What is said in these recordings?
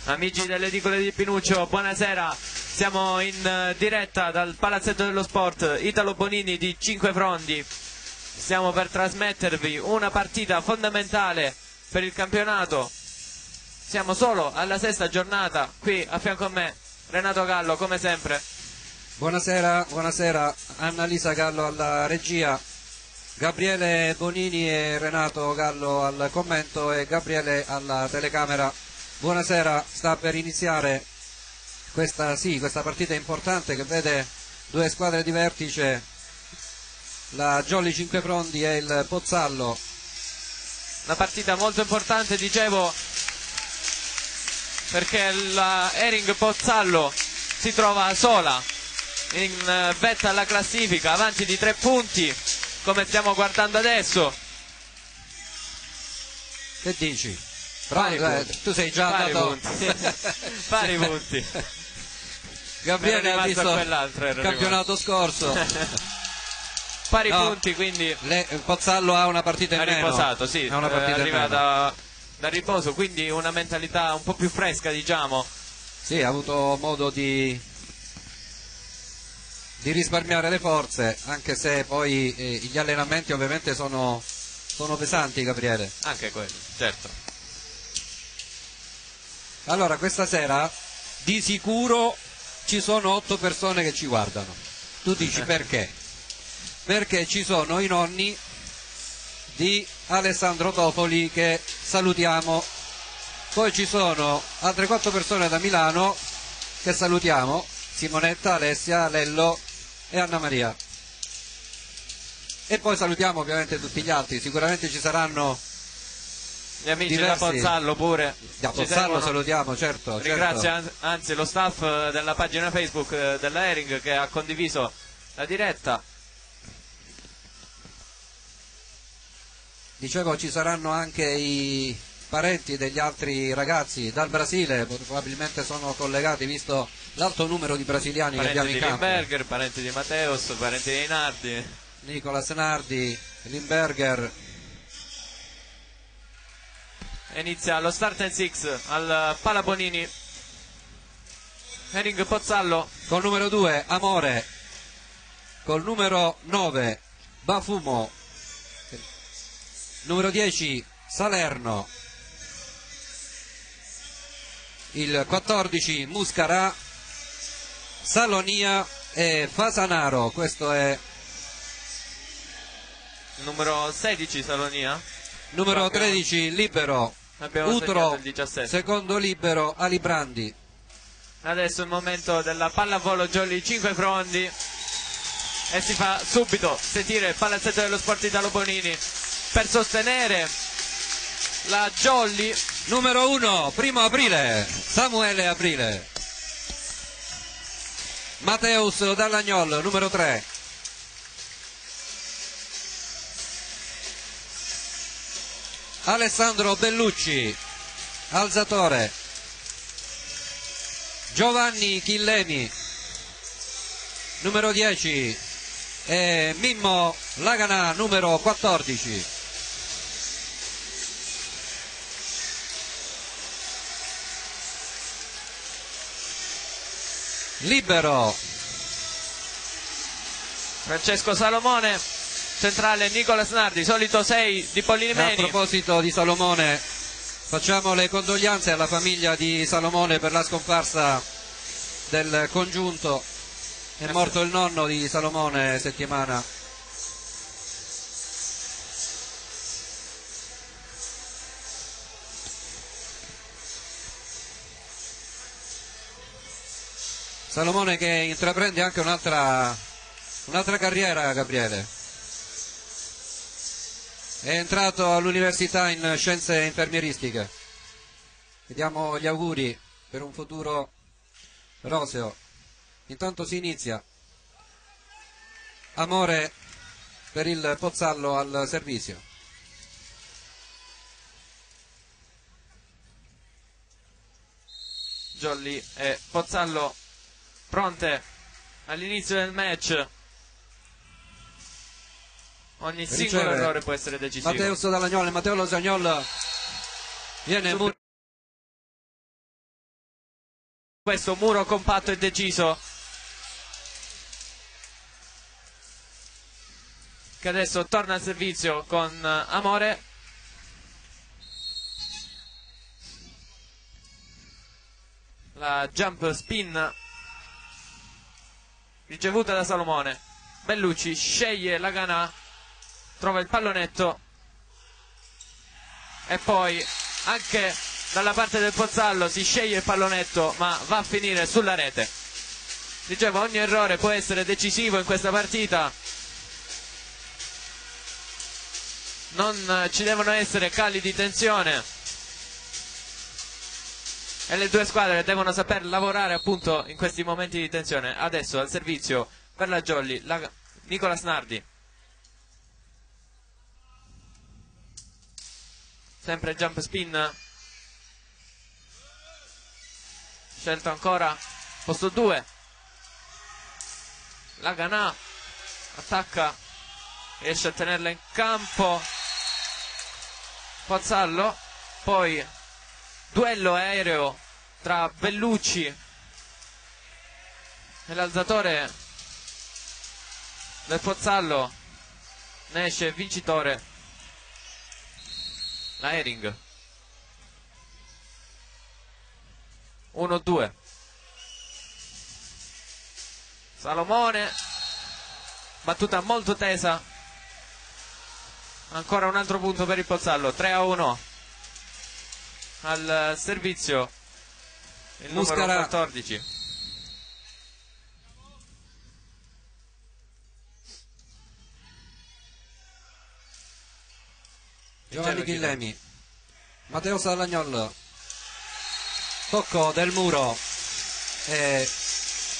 Amici delle edicole di Pinuccio, buonasera. Siamo in diretta dal Palazzetto dello Sport Italo Bonini di Cinquefrondi. Stiamo per trasmettervi una partita fondamentale per il campionato. Siamo solo alla sesta giornata. Qui a fianco a me Renato Gallo, come sempre. Buonasera, buonasera. Annalisa Gallo alla regia, Gabriele Bonini e Renato Gallo al commento e Gabriele alla telecamera. Buonasera, sta per iniziare questa partita importante che vede due squadre di vertice, la Jolly Cinquefrondi e il Pozzallo. Una partita molto importante, dicevo, perché la Hering Pozzallo si trova sola in vetta alla classifica, avanti di 3 punti, come stiamo guardando adesso. Che dici? Tu sei già andato pari punti. Gabriele ha visto il campionato scorso. Pari punti, quindi Pozzallo ha una partita in meno. Riposato, sì, ha una partita arriva da riposo, quindi una mentalità un po' più fresca, diciamo. Sì, ha avuto modo di risparmiare le forze, anche se poi gli allenamenti ovviamente sono pesanti, Gabriele. Anche quelli, certo. Allora, questa sera di sicuro ci sono 8 persone che ci guardano. Tu dici perché? Perché ci sono i nonni di Alessandro Tofoli, che salutiamo. Poi ci sono altre 4 persone da Milano che salutiamo: Simonetta, Alessia, Lello e Anna Maria. E poi salutiamo ovviamente tutti gli altri. Sicuramente ci saranno gli amici diversi. da Pozzallo pure. Da Pozzallo salutiamo, certo. Ringrazio anzi lo staff della pagina Facebook della Hering che ha condiviso la diretta. Dicevo, ci saranno anche i parenti degli altri ragazzi dal Brasile, probabilmente sono collegati visto l'alto numero di brasiliani che abbiamo in campo. Parenti di Limberger, parenti di Mateus, parenti di Nardi. Nicolas Nardi, Limberger. Inizia lo start and six al Palabonini. Hering Pozzallo. Col numero 2 Amore, col numero 9 Bafumo, numero 10 Salerno, il 14 Muscarà, Salonia e Fasanaro. Questo è numero 16 Salonia. Numero 13 Libero, Utro, secondo libero Alibrandi. Adesso è il momento della pallavolo Jolly Cinquefrondi e si fa subito sentire il Palazzetto dello Sport Italo Bonini per sostenere la Jolly. Numero 1, 1 aprile, Samuele Aprile. Mateus Dallagnol, numero 3. Alessandro Bellucci, alzatore. Giovanni Chillemi, numero 10, e Mimmo Laganà, numero 14. Libero Francesco Salomone, centrale Nicolas Nardi, solito 6 di Pollimeni. A proposito di Salomone, facciamo le condoglianze alla famiglia di Salomone per la scomparsa del congiunto. È morto il nonno di Salomone settimana. Salomone che intraprende anche un'altra carriera, Gabriele. È entrato all'università in scienze infermieristiche. Vediamo gli auguri per un futuro roseo. Intanto si inizia. Amore per il Pozzallo al servizio. Jolly e Pozzallo pronte all'inizio del match. Ogni singolo errore può essere decisivo. Mateus Dallagnol, Matteo Losagnol viene questo muro compatto e deciso che adesso torna al servizio con Amore. La jump spin ricevuta da Salomone. Bellucci sceglie la Ganà, trova il pallonetto e poi anche dalla parte del Pozzallo si sceglie il pallonetto, ma va a finire sulla rete. Dicevo, ogni errore può essere decisivo in questa partita. Non ci devono essere cali di tensione e le due squadre devono saper lavorare appunto in questi momenti di tensione. Adesso al servizio per la Jolly Nicola Snardi, sempre jump spin scelto ancora, posto 2, la Ganà attacca, riesce a tenerla in campo Pozzallo, poi duello aereo tra Bellucci e l'alzatore del Pozzallo, ne esce vincitore la Hering. 1-2. Salomone, battuta molto tesa, ancora un altro punto per il Pozzallo. 3-1 al servizio il numero 14. Giovanni Ghillemi, Matteo Salagnol, tocco del muro e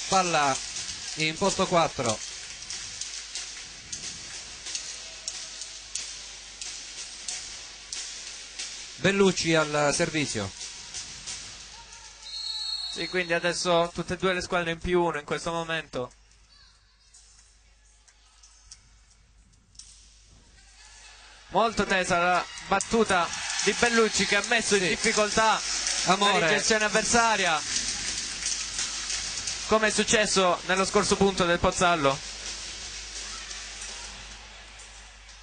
palla in posto 4. Bellucci al servizio. Sì, quindi adesso tutte e due le squadre in +1 in questo momento. Molto tesa la battuta di Bellucci che ha messo in difficoltà Amore. la ricezione avversaria, come è successo nello scorso punto del Pozzallo.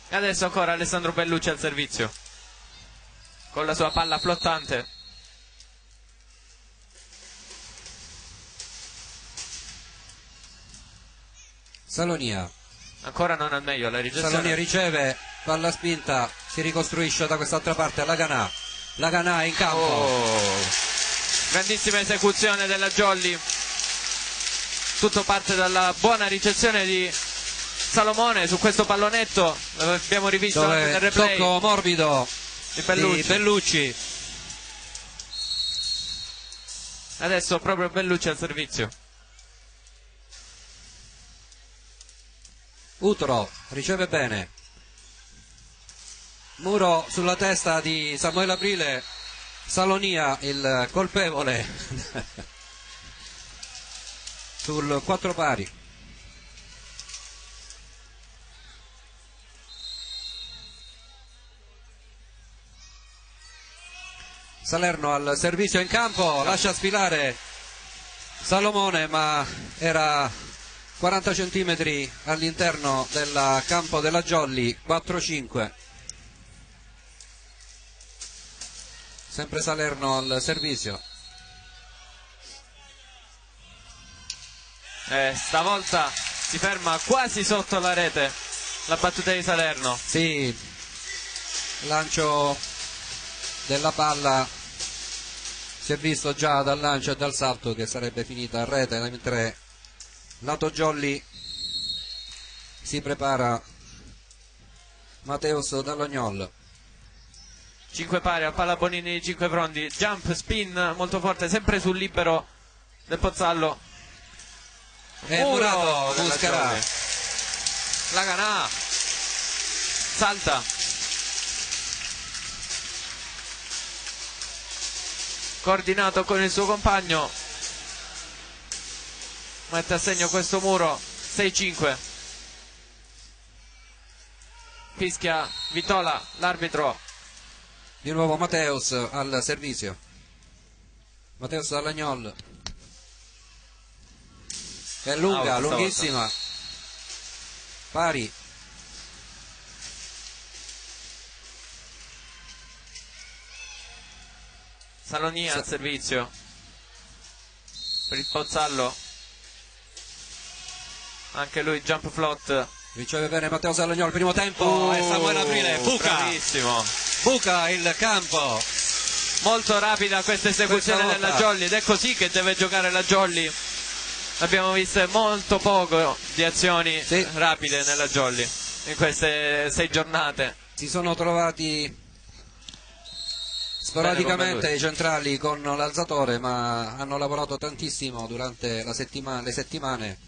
E adesso ancora Alessandro Bellucci al servizio con la sua palla flottante. Salonia. Ancora non al meglio la ricezione. Salonia riceve, palla spinta, si ricostruisce da quest'altra parte la Ganà. La Ganà in campo. Grandissima esecuzione della Jolly. Tutto parte dalla buona ricezione di Salomone su questo pallonetto. L'abbiamo rivisto anche nel replay. Tocco morbido di Bellucci. Adesso proprio Bellucci al servizio. Utro riceve bene, muro sulla testa di Samuele Aprile. Salonia il colpevole sul 4 pari. Salerno al servizio in campo, lascia sfilare Salomone, ma era 40 centimetri all'interno del campo della Jolly. 4-5. Sempre Salerno al servizio. Stavolta si ferma quasi sotto la rete la battuta di Salerno. Sì, lancio della palla, si è visto già dal lancio e dal salto che sarebbe finita a rete, mentre lato Jolly si prepara Mateus Dallognol. 5 pari a palla Bonini di 5 frondi, jump spin molto forte sempre sul libero del Pozzallo. E Murato Muscarà. La Ganà salta, coordinato con il suo compagno, mette a segno questo muro. 6-5. Fischia Vitola, l'arbitro. Di nuovo Mateus al servizio. Mateus Dalagnol. È lunga, Out lunghissima. Pari. Salonia al servizio per il Pozzallo, anche lui jump float. Riceve bene Matteo Salognò al primo tempo e Samuele Aprile buca. Bravissimo. Buca il campo. Molto rapida questa esecuzione Questa della volta. Jolly, ed è così che deve giocare la Jolly. Abbiamo visto molto poco di azioni Sì. rapide nella Jolly in queste 6 giornate. Si sono trovati sporadicamente Bene, i centrali con l'alzatore, ma hanno lavorato tantissimo durante le settimane.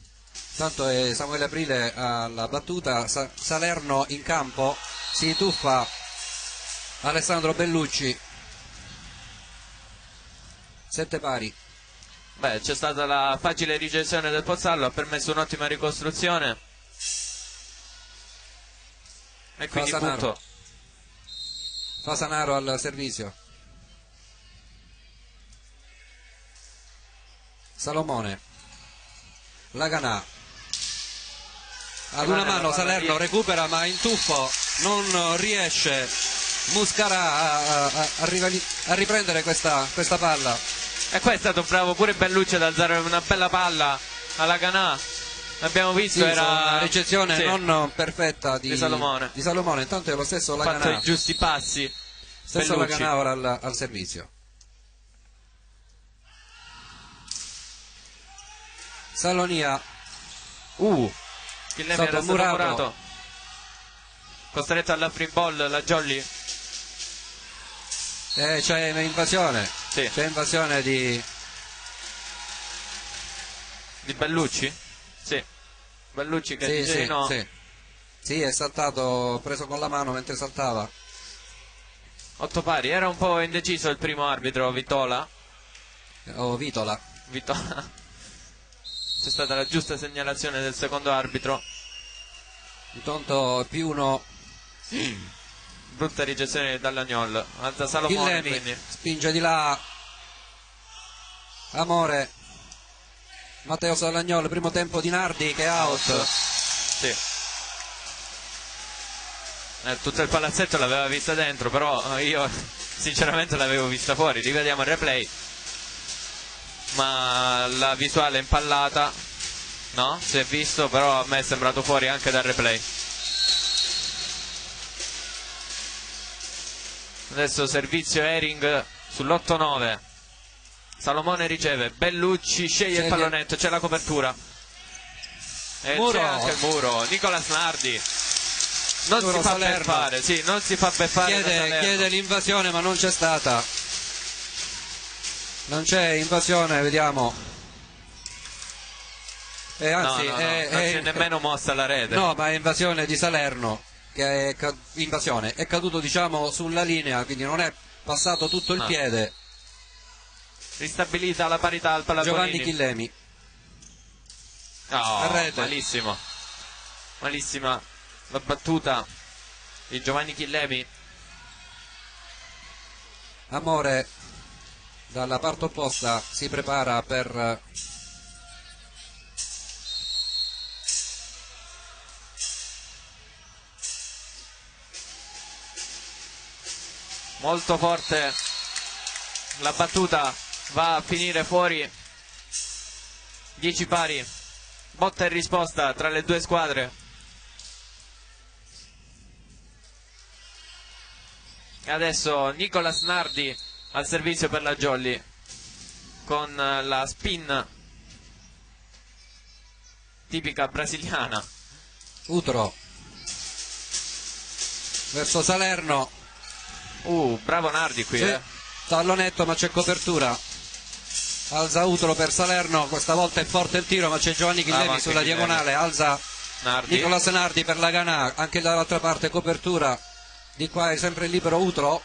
Tanto è Samuele Aprile alla battuta, Salerno in campo, si tuffa Alessandro Bellucci. 7 pari. Beh, c'è stata la facile ricezione del Pozzallo, ha permesso un'ottima ricostruzione. E quindi Fasanaro. punto. Fasanaro al servizio. Salomone. Laganà. Ad una mano Salerno recupera, ma in tuffo non riesce Muscarà a riprendere questa palla. E qua è stato bravo pure Bellucci ad alzare una bella palla alla Canà. Abbiamo visto, Sì, era una ricezione sì, non perfetta di Salomone. Intanto è lo stesso ha fatto Laganà. i giusti passi. Stesso Bellucci. Laganà ora al servizio. Salonia. Chillemi era stato murato. Costretto alla free ball la Jolly. C'è invasione. Sì. C'è invasione di Bellucci? Sì. Bellucci che sì, dice di no. sì. Sì, è saltato, preso con la mano mentre saltava. 8 pari. Era un po' indeciso il primo arbitro, Vitola. Vitola. C'è stata la giusta segnalazione del secondo arbitro. Intanto più uno. Brutta ricezione dall'Agnol. Alza Salomone, Chillemi quindi. spinge di là. Amore. Matteo Salagnol, primo tempo di Nardi che è out. Sì. Tutto il palazzetto l'aveva vista dentro, però io sinceramente l'avevo vista fuori. Rivediamo il replay. Ma la visuale impallata, no? Si è visto, però a me è sembrato fuori anche dal replay. Adesso servizio Hering sull'8-9. Salomone riceve, Bellucci sceglie il pallonetto, c'è la copertura. E Muro. c'è anche il muro. Nicolas Nardi non Muro si fa Salerno. beffare, sì, non si fa beffare da Salerno. Chiede l'invasione, ma non c'è stata. Non c'è invasione, vediamo. Anzi, non si è nemmeno mossa la rete. No, ma è invasione di Salerno, che è invasione. È caduto, diciamo, sulla linea, quindi non è passato tutto il piede. Ristabilita la parità al Palagonini. Giovanni Chillemi. Oh, rete. malissimo. Malissima la battuta di Giovanni Chillemi. Amore dalla parte opposta si prepara per molto forte la battuta, va a finire fuori. 10 pari, botta e risposta tra le due squadre. E adesso Nicolas Nardi al servizio per la Jolly con la spin tipica brasiliana. Utro verso Salerno. Bravo Nardi qui, Sì, tallonetto, ma c'è copertura. Alza Utro per Salerno, questa volta è forte il tiro, ma c'è Giovanni Chillemi sulla diagonale. Alza Nardi. Nicolas Nardi per la Ganà, anche dall'altra parte copertura. Di qua è sempre libero Utro.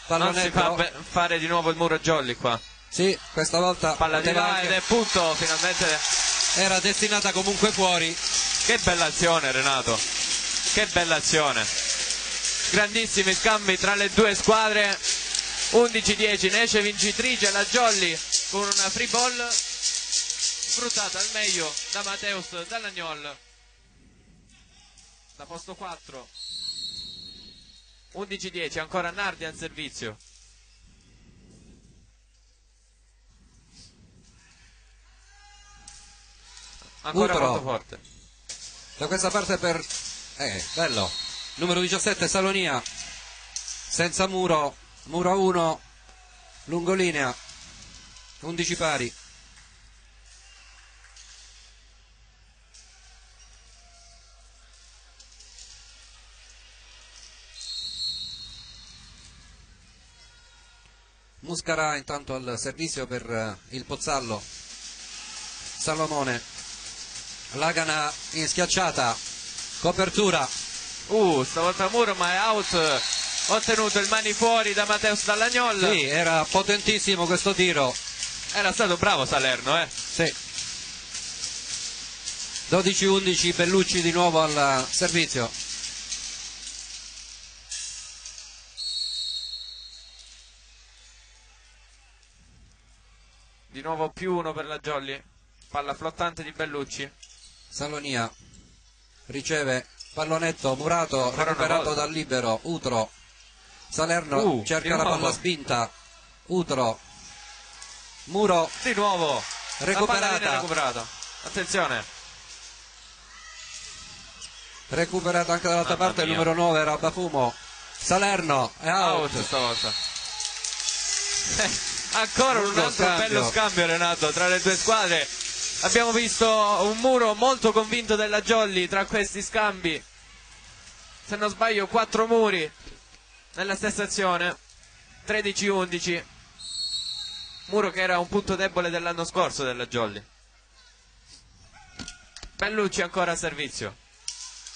Non si fa fare di nuovo il muro Jolly qua. Sì, questa volta Palla di là ed è punto, finalmente. Era destinata comunque fuori. Che bella azione, Renato. Che bella azione. Grandissimi scambi tra le due squadre. 11-10, ne esce vincitrice la Jolly con una free ball. sfruttata al meglio da Mateus Dall'Agnol. Da posto 4. 11-10, ancora Nardi al servizio. Ancora Utro. molto forte. Da questa parte per... bello. Numero 17 Salonia. Senza muro. Muro 1. Lungolinea. 11 pari. Muscara intanto al servizio per il Pozzallo. Salomone. Lagana in schiacciata. Copertura. Stavolta muro, ma è out. Ottenuto il mani fuori da Mateus Dall'Agnol. Sì, era potentissimo questo tiro. Era stato bravo Salerno, Sì. 12-11, Bellucci di nuovo al servizio. Di nuovo +1 per la Jolly. Palla flottante di Bellucci. Salonia riceve pallonetto murato, Ancora recuperato dal libero. Utro. Salerno cerca la palla spinta. Utro. Muro. Di nuovo. La palla viene Recuperata. recuperata. Attenzione. Recuperata anche dall'altra Mamma parte il mia. numero 9 Rabbafumo. Salerno è out. Stavolta. Ancora un Lungo altro scambio. bello scambio, Renato, tra le due squadre. Abbiamo visto un muro molto convinto della Jolly tra questi scambi. Se non sbaglio 4 muri nella stessa azione. 13-11. Muro che era un punto debole dell'anno scorso della Jolly. Bellucci ancora a servizio.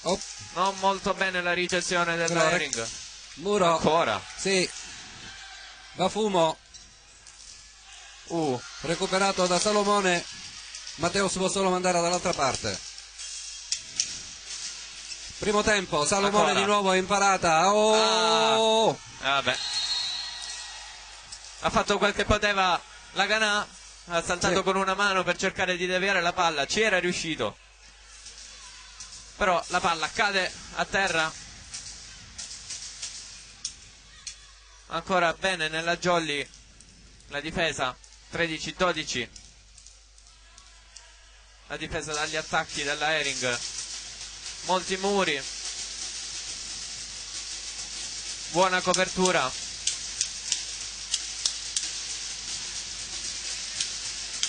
Oh, Non molto bene la ricezione Però dell'Hering. muro. Ancora. Sì. Bafumo recuperato da Salomone. Mateus può solo mandare dall'altra parte. Primo tempo, Salomone Ancora. di nuovo in parata. Oh! Vabbè. Ha fatto quel che poteva Lagana. Ha saltato Sì. con una mano per cercare di deviare la palla. Ci era riuscito. Però la palla cade a terra. Ancora bene nella Jolly la difesa. 13-12. La difesa dagli attacchi della Hering. Molti muri. Buona copertura.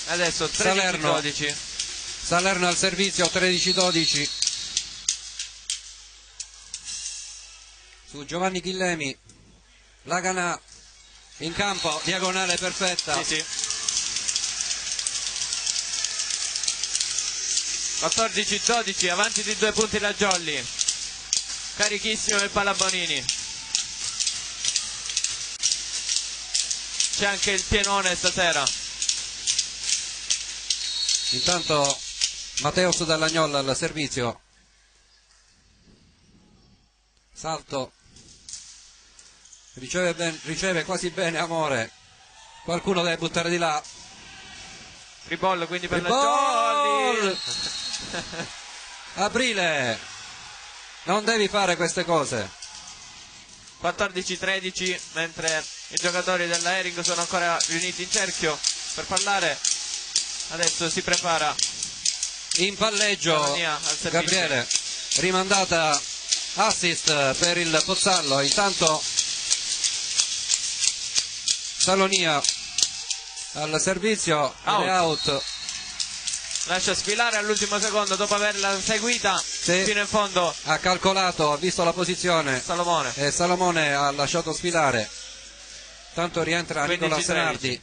Adesso 13-12. Salerno al servizio, 13-12. Su Giovanni Chillemi. Lagana in campo, diagonale perfetta. Sì, sì. 14-12, avanti di 2 punti la Jolly. Carichissimo il Palabonini. C'è anche il pienone stasera. Intanto Mateus Dall'Agnol al servizio. Salto. Riceve quasi bene Amore. Qualcuno deve buttare di là. Free ball quindi per Free la ball! Jolly. Aprile, non devi fare queste cose. 14-13, mentre i giocatori della Hering sono ancora riuniti in cerchio per parlare. Adesso si prepara In palleggio Salonia al servizio. Gabriele, rimandata assist per il Pozzallo. Intanto Salonia al servizio, Out. è out. Lascia sfilare all'ultimo secondo dopo averla seguita fino in fondo Ha calcolato, ha visto la posizione Salomone. e Salomone ha lasciato sfilare. Tanto rientra 15-13. Nicola Senardi.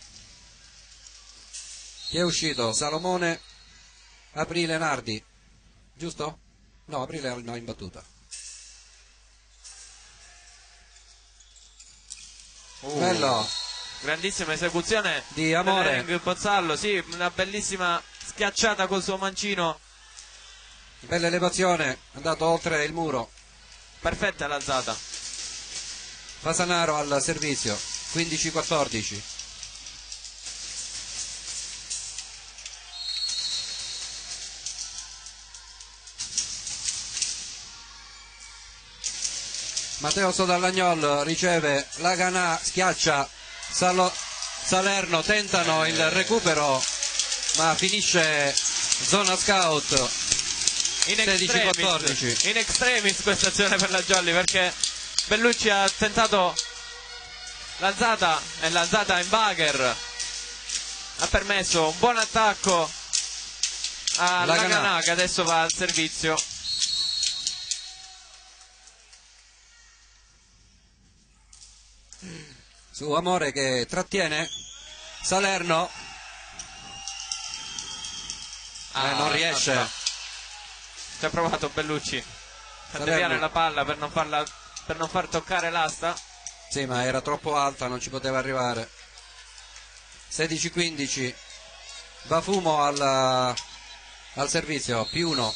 Chi è uscito? Salomone, Aprile, Nardi. Giusto? No, Aprile no, in battuta. Bello. Grandissima esecuzione Di Amore. dell'Hering Pozzallo, sì, una bellissima schiacciata col suo mancino, Bella elevazione, è andato oltre il muro. perfetta l'alzata. Fasanaro al servizio, 15-14. Matteo Sodallagnol riceve, la Ganà schiaccia Salerno, tentano il recupero ma finisce zona scout. In 16-14. in extremis questa azione per la Jolly, perché Bellucci ha tentato l'alzata e l'alzata in bagger ha permesso un buon attacco alla Ganà, che adesso va al servizio. Su Amore che trattiene Salerno, non riesce. Ci ha provato Bellucci a deviare la palla per non far toccare l'asta. Sì, ma era troppo alta, non ci poteva arrivare. 16-15, Bafumo al servizio, +1.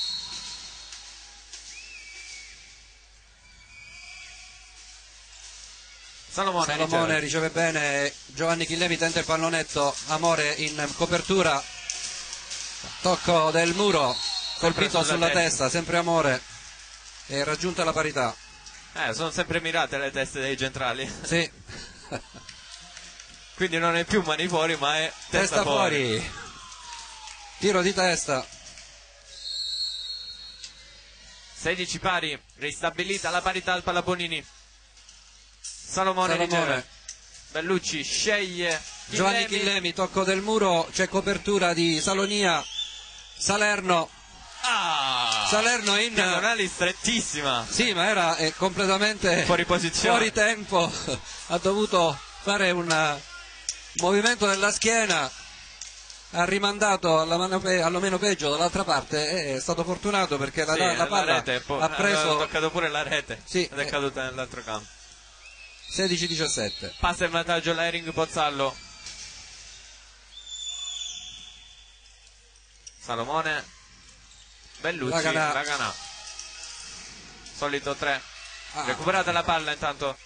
Salomone riceve bene, Giovanni Chillemi tenta il pallonetto, Amore in copertura, tocco del muro, colpito sulla testa, sempre Amore, e raggiunta la parità. Sono sempre mirate le teste dei centrali. Sì. Quindi non è più mani fuori, ma è testa fuori. Tiro di testa. 16 pari, ristabilita la parità al Palaponini. Salomone riceve. Bellucci sceglie Giovanni Chillemi, tocco del muro, c'è copertura di Salonia. Salerno in diagonale strettissima. Sì, ma era completamente fuori posizione, fuori tempo. Ha dovuto fare un movimento della schiena, ha rimandato allo peggio dall'altra parte, è stato fortunato perché la palla rete, ha preso, ha toccato pure la rete, sì, ed è caduta nell'altro campo. 16-17. Passa in vantaggio l'Hering Pozzallo. Salomone, Bellucci, la Ganà. Solito 3. Recuperata la palla intanto.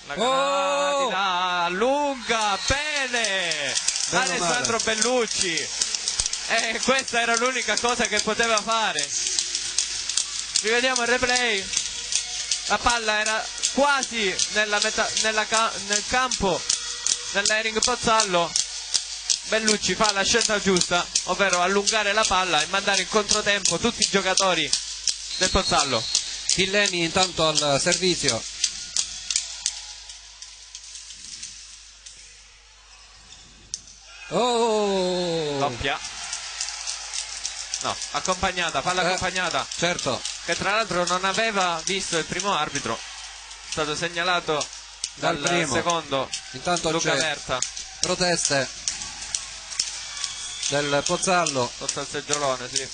La Ganà di là, allunga, bene! Alessandro Bellucci. E questa era l'unica cosa che poteva fare. Rivediamo il replay. La palla era quasi nel campo dell'Hering Pozzallo. Bellucci fa la scelta giusta, ovvero allungare la palla e mandare in controtempo tutti i giocatori del Pozzallo. Chillemi intanto al servizio. Doppia. No, accompagnata, palla accompagnata. Certo. Che tra l'altro non aveva visto il primo arbitro. È stato segnalato dal secondo. Intanto Luca c'è Verta. Proteste del Pozzallo. Sotto al seggiolone, sì.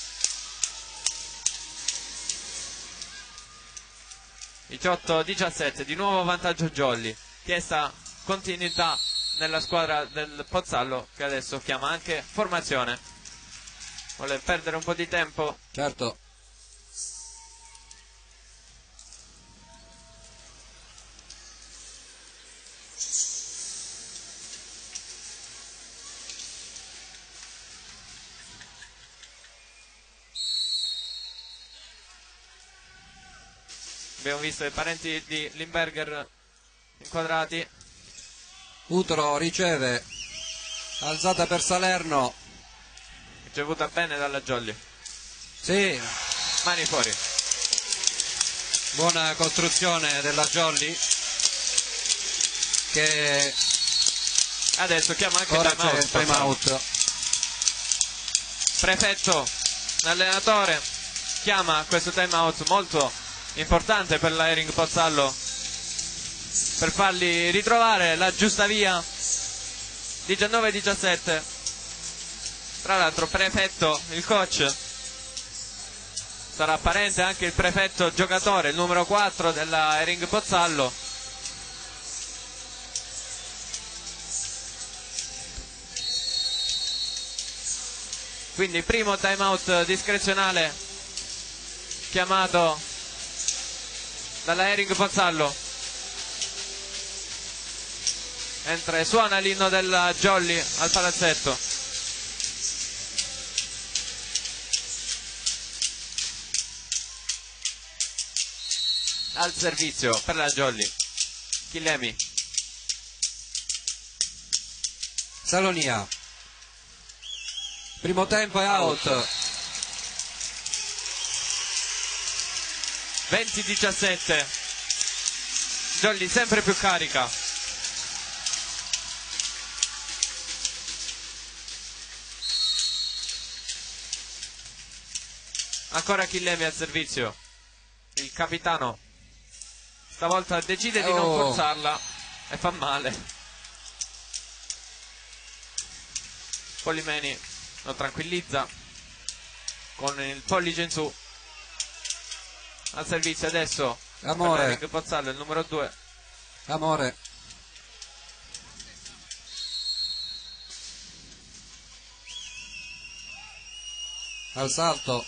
18-17, di nuovo vantaggio Jolly. Chiesta continuità nella squadra del Pozzallo, che adesso chiama anche formazione. Vuole perdere un po' di tempo. Certo. Abbiamo visto i parenti di Limberger inquadrati. Utro riceve, alzata per Salerno, ricevuta bene dalla Jolly. Sì, mani fuori. Buona costruzione della Jolly, che adesso chiama anche ora time out. Prefetto, l'allenatore, chiama questo time out molto importante per la Hering Pozzallo, per farli ritrovare la giusta via. 19-17. Tra l'altro prefetto, il coach, sarà apparente anche il prefetto giocatore, il numero 4 della Hering Pozzallo. Quindi primo time out discrezionale chiamato dalla Hering Pozzallo, mentre suona l'inno della Jolly al palazzetto. al servizio per la Jolly. Chillemi. Salonia. Primo tempo è out. 20-17. Jolly sempre più carica. Ancora Chillemi al servizio. Il capitano stavolta decide di non forzarla e fa male. Polimeni lo tranquillizza con il pollice in su. Al servizio adesso Amore. Pozzallo, il numero 2. Amore. Al salto.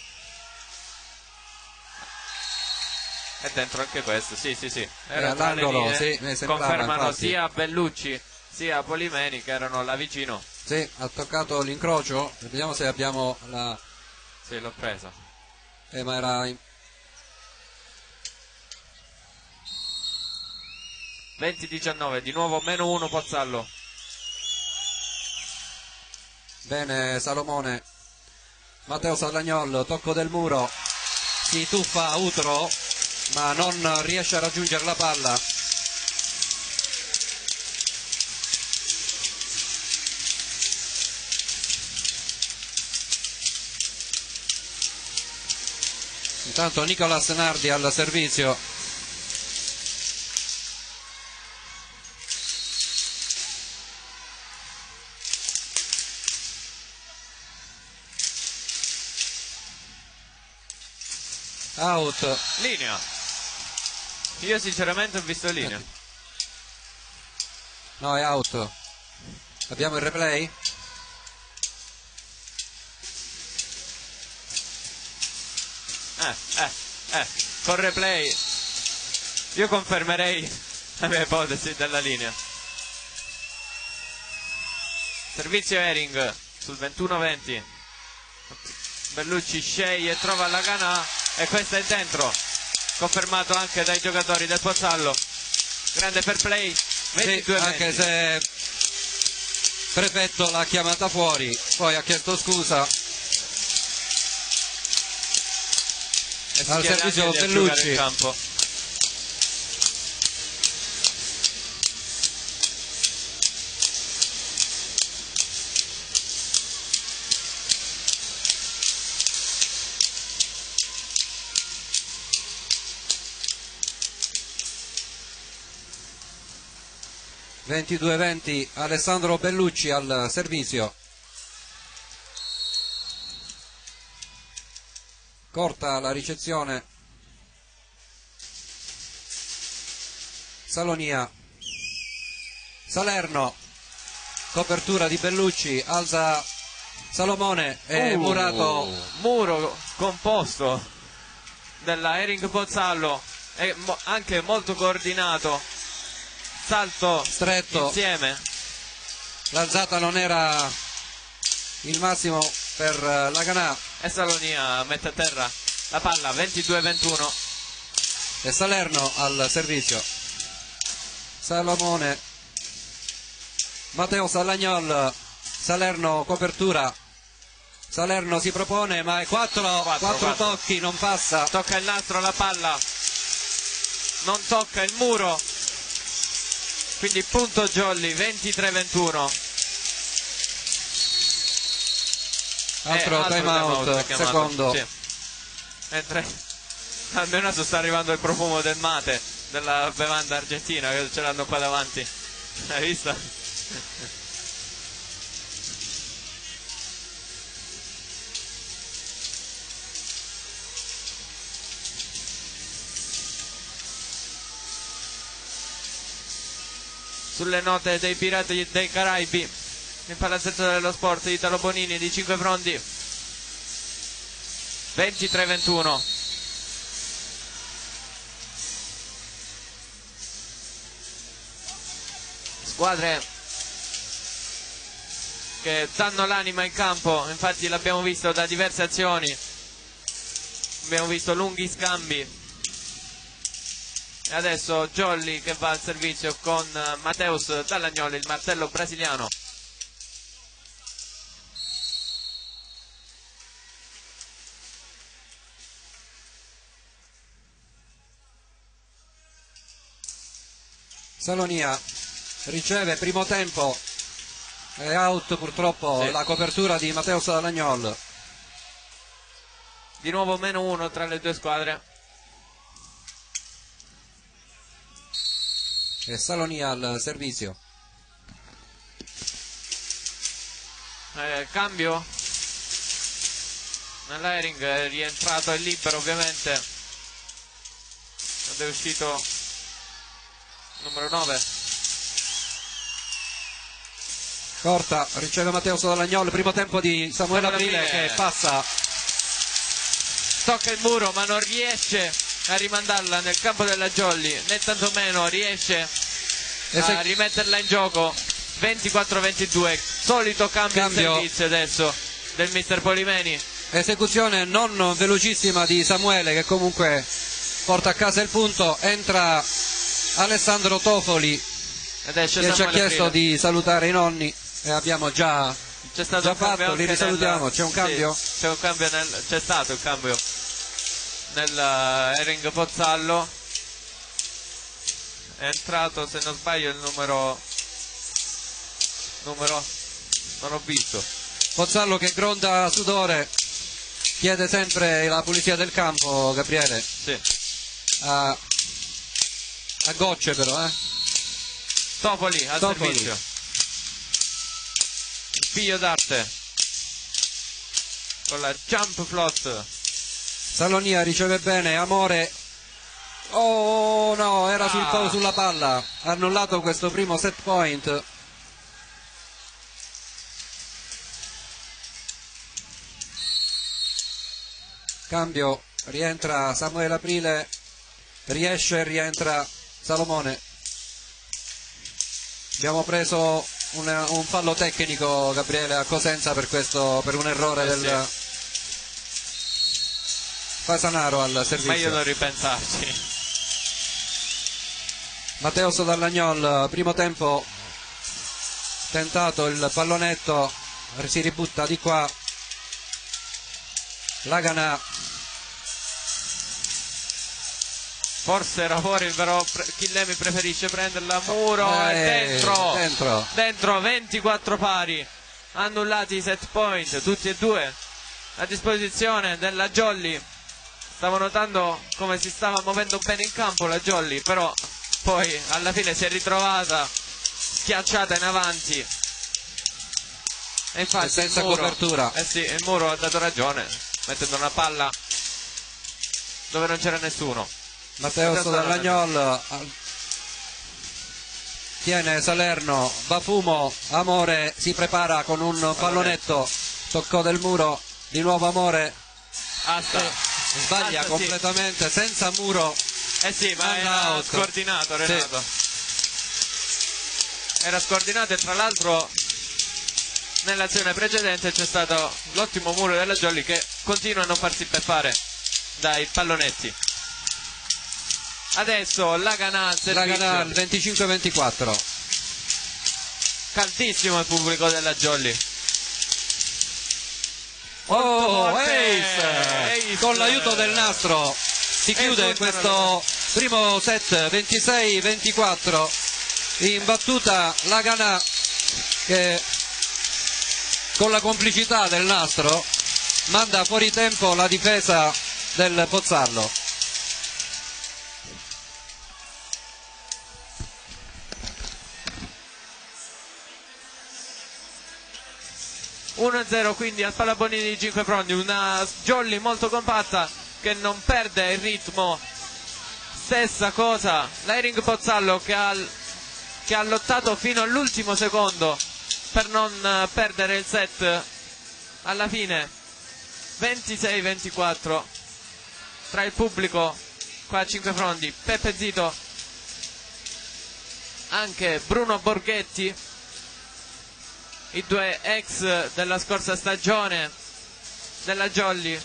È dentro anche questo, sì. Era all'angolo, sì, mi sembrava, confermano infatti. sia Bellucci sia Polimeni che erano là vicino. Sì, ha toccato l'incrocio. Vediamo se abbiamo la... Sì, l'ho presa. ma era... 20-19, di nuovo -1 Pozzallo. Bene Salomone. Matteo Sallagnol, tocco del muro. Si tuffa Utro, ma non riesce a raggiungere la palla. Intanto Nicolas Nardi al servizio. Out. Linea. Io sinceramente ho visto linea. No, è out. Abbiamo il replay? Con replay io confermerei la mia ipotesi della linea. Servizio Hering sul 21-20. Bellucci sceglie e trova la Ganà e questa è dentro, confermato anche dai giocatori del Pozzallo. Grande fair play, 22-20. Sì, anche se Prefetto l'ha chiamata fuori, poi ha chiesto scusa. Al servizio Bellucci. Campo. (22-20) Alessandro Bellucci al servizio. Corta la ricezione. Salonia. Salerno. Copertura di Bellucci. Alza Salomone e Murato. Muro composto della Hering Pozzallo e anche molto coordinato. Salto stretto. Insieme. L'alzata non era il massimo per la Ganà. E Salonia mette a terra la palla. 22-21. E Salerno al servizio. Salomone. Matteo Sallagnol. Salerno copertura. Salerno si propone ma è 4 tocchi, non passa. Tocca il nastro la palla, non tocca il muro, quindi punto Jolly. 23-21. Altro time out, secondo. Sì. Mentre almeno sta arrivando il profumo del mate, della bevanda argentina, che ce l'hanno qua davanti. Hai visto? Sulle note dei Pirati dei Caraibi, il palazzetto dello sport Italo Bonini di Cinquefrondi. 23-21. Squadre che danno l'anima in campo, infatti l'abbiamo visto da diverse azioni, abbiamo visto lunghi scambi E adesso Jolly che va al servizio con Mateus Dallagnoli, il martello brasiliano. Salonia riceve primo tempo, è out purtroppo sì. La copertura di Mateus Dallagnol. Di nuovo -1 tra le due squadre. E Salonia al servizio. Cambio nell'airing, è rientrato, è libero ovviamente ed è uscito numero 9. Corta, riceve Mateus Dallagnol, primo tempo di Samuele Aprile che passa. Tocca il muro ma non riesce a rimandarla nel campo della Jolly, né tantomeno riesce a rimetterla in gioco. 24-22, solito cambio in servizio adesso del mister Polimeni. Esecuzione non velocissima di Samuele che comunque porta a casa il punto. Entra Alessandro Tofoli che ci ha chiesto di salutare i nonni e abbiamo già fatto, li risalutiamo. C'è un cambio? Sì, c'è un cambio c'è stato il cambio nel airing Pozzallo. È entrato, se non sbaglio, il numero non ho visto. Pozzallo che gronda sudore, chiede sempre la pulizia del campo, Gabriele. Sì. A gocce però, Topoli al servizio. Figlio d'arte con la jump float. Salonia riceve bene, Amore. Oh no, era sulla palla. Annullato questo primo set point. Cambio, rientra Samuele Aprile, rientra Salomone. Abbiamo preso un fallo tecnico, Gabriele, a Cosenza per un errore del Fasanaro al servizio. Meglio non ripensarci. Mateus Dallagnol, primo tempo tentato il pallonetto, si ributta di qua. Lagana forse era fuori, però Chillemi preferisce prenderla a muro. Dentro 24 pari, annullati i set point tutti e due a disposizione della Jolly. Stavo notando come si stava muovendo bene in campo la Jolly, però poi alla fine si è ritrovata schiacciata in avanti e infatti senza copertura. Sì, il muro ha dato ragione mettendo una palla dove non c'era nessuno. Mateus Dallagnol tiene Salerno, Bafumo, Amore si prepara con un pallonetto, toccò del muro, di nuovo Amore, sbaglia completamente, sì. Senza muro. Sì, ma era scordinato Renato. Sì. Era scordinato e tra l'altro nell'azione precedente c'è stato l'ottimo muro della Jolly che continua a non farsi beffare dai pallonetti. Adesso Lagana al servizio. Lagana 25-24. Caldissimo il pubblico della Jolly. Ace! Con l'aiuto del nastro si chiude questo primo set 26-24. In battuta Lagana che con la complicità del nastro manda fuori tempo la difesa del Pozzallo. (1-0) quindi al Palabonini di 5 Frondi, una Jolly molto compatta che non perde il ritmo. Stessa cosa l'Airing Pozzallo che ha lottato fino all'ultimo secondo per non perdere il set. Alla fine 26-24 tra il pubblico qua a 5 Frondi, Peppe Zito, anche Bruno Borghetti, i due ex della scorsa stagione della Jolly.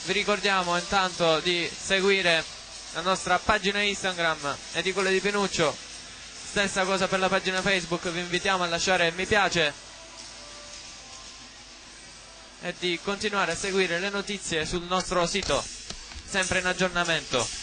vi ricordiamo intanto di seguire la nostra pagina Instagram e di quella di Pinuccio, stessa cosa per la pagina Facebook, vi invitiamo a lasciare mi piace e di continuare a seguire le notizie sul nostro sito, sempre in aggiornamento.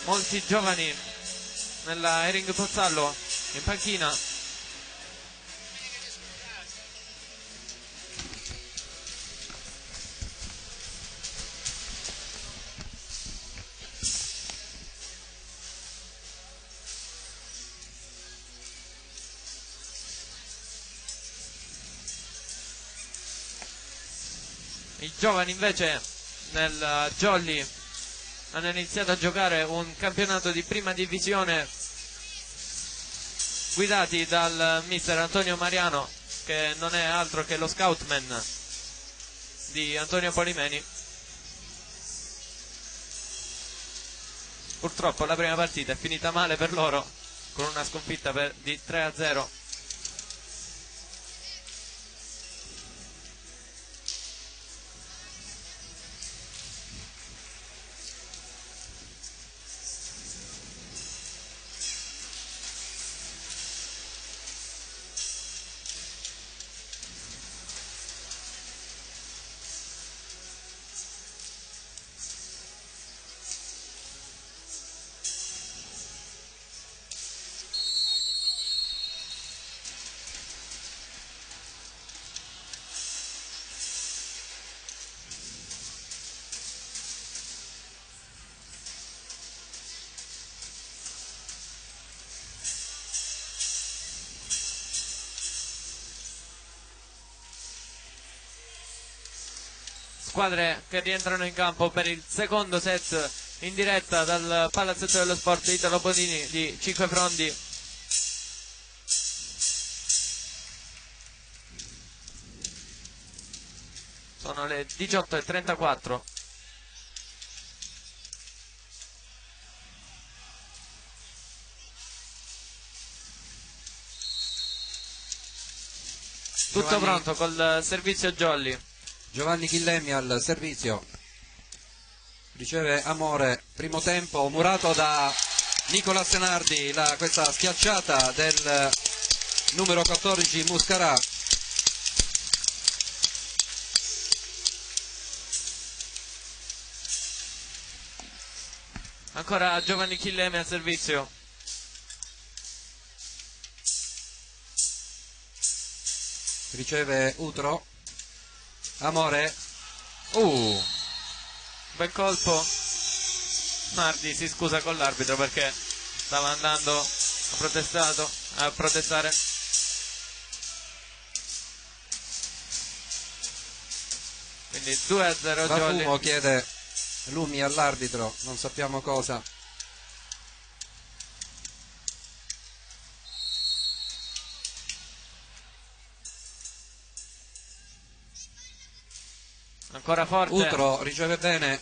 Molti giovani nella Hering Pozzallo in panchina. I giovani invece nel Jolly hanno iniziato a giocare un campionato di prima divisione guidati dal mister Antonio Mariano, che non è altro che lo scoutman di Antonio Polimeni. Purtroppo la prima partita è finita male per loro, con una sconfitta di 3-0. Squadre che rientrano in campo per il secondo set in diretta dal Palazzetto dello Sport Italo Bonini di Cinque Frondi. Sono le 18:34. Tutto pronto col servizio Jolly. Giovanni Chillemi al servizio, riceve Amore, primo tempo, murato da Nicola Senardi, questa schiacciata del numero 14 Muscarà. Ancora Giovanni Chillemi al servizio. Riceve Utro. Amore, bel colpo. Nardi si scusa con l'arbitro perché stava andando a protestare. Quindi 2-0 Jolly. Bafumo chiede lumi all'arbitro, non sappiamo cosa. Ancora forte. Utro riceve bene.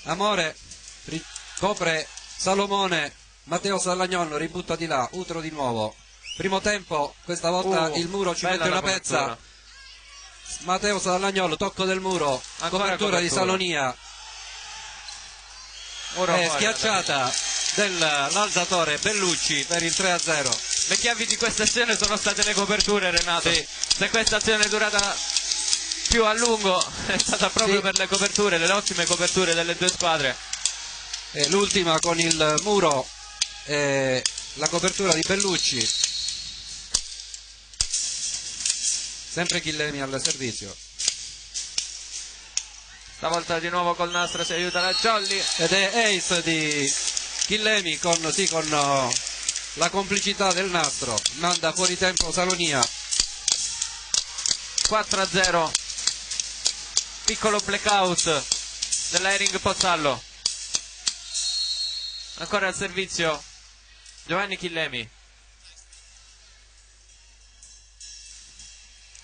Amore copre Salomone. Matteo Sallagnolo ributta di là. Utro di nuovo. Primo tempo, questa volta il muro ci mette una pezza. Matteo Sallagnolo, tocco del muro. Copertura di Salonia. Schiacciata dell'alzatore Bellucci per il 3-0. Le chiavi di questa azione sono state le coperture, Renato. Sì. Se questa azione è durata più a lungo è stata proprio per le coperture, le ottime coperture delle due squadre. L'ultima con il muro, la copertura di Bellucci. Sempre Chillemi al servizio. Stavolta di nuovo col nastro si aiuta la Jolly. Ed è ace di Chillemi con la complicità del nastro. Manda fuori tempo Salonia. 4-0. Piccolo blackout della Hering Pozzallo. Ancora al servizio Giovanni Chillemi.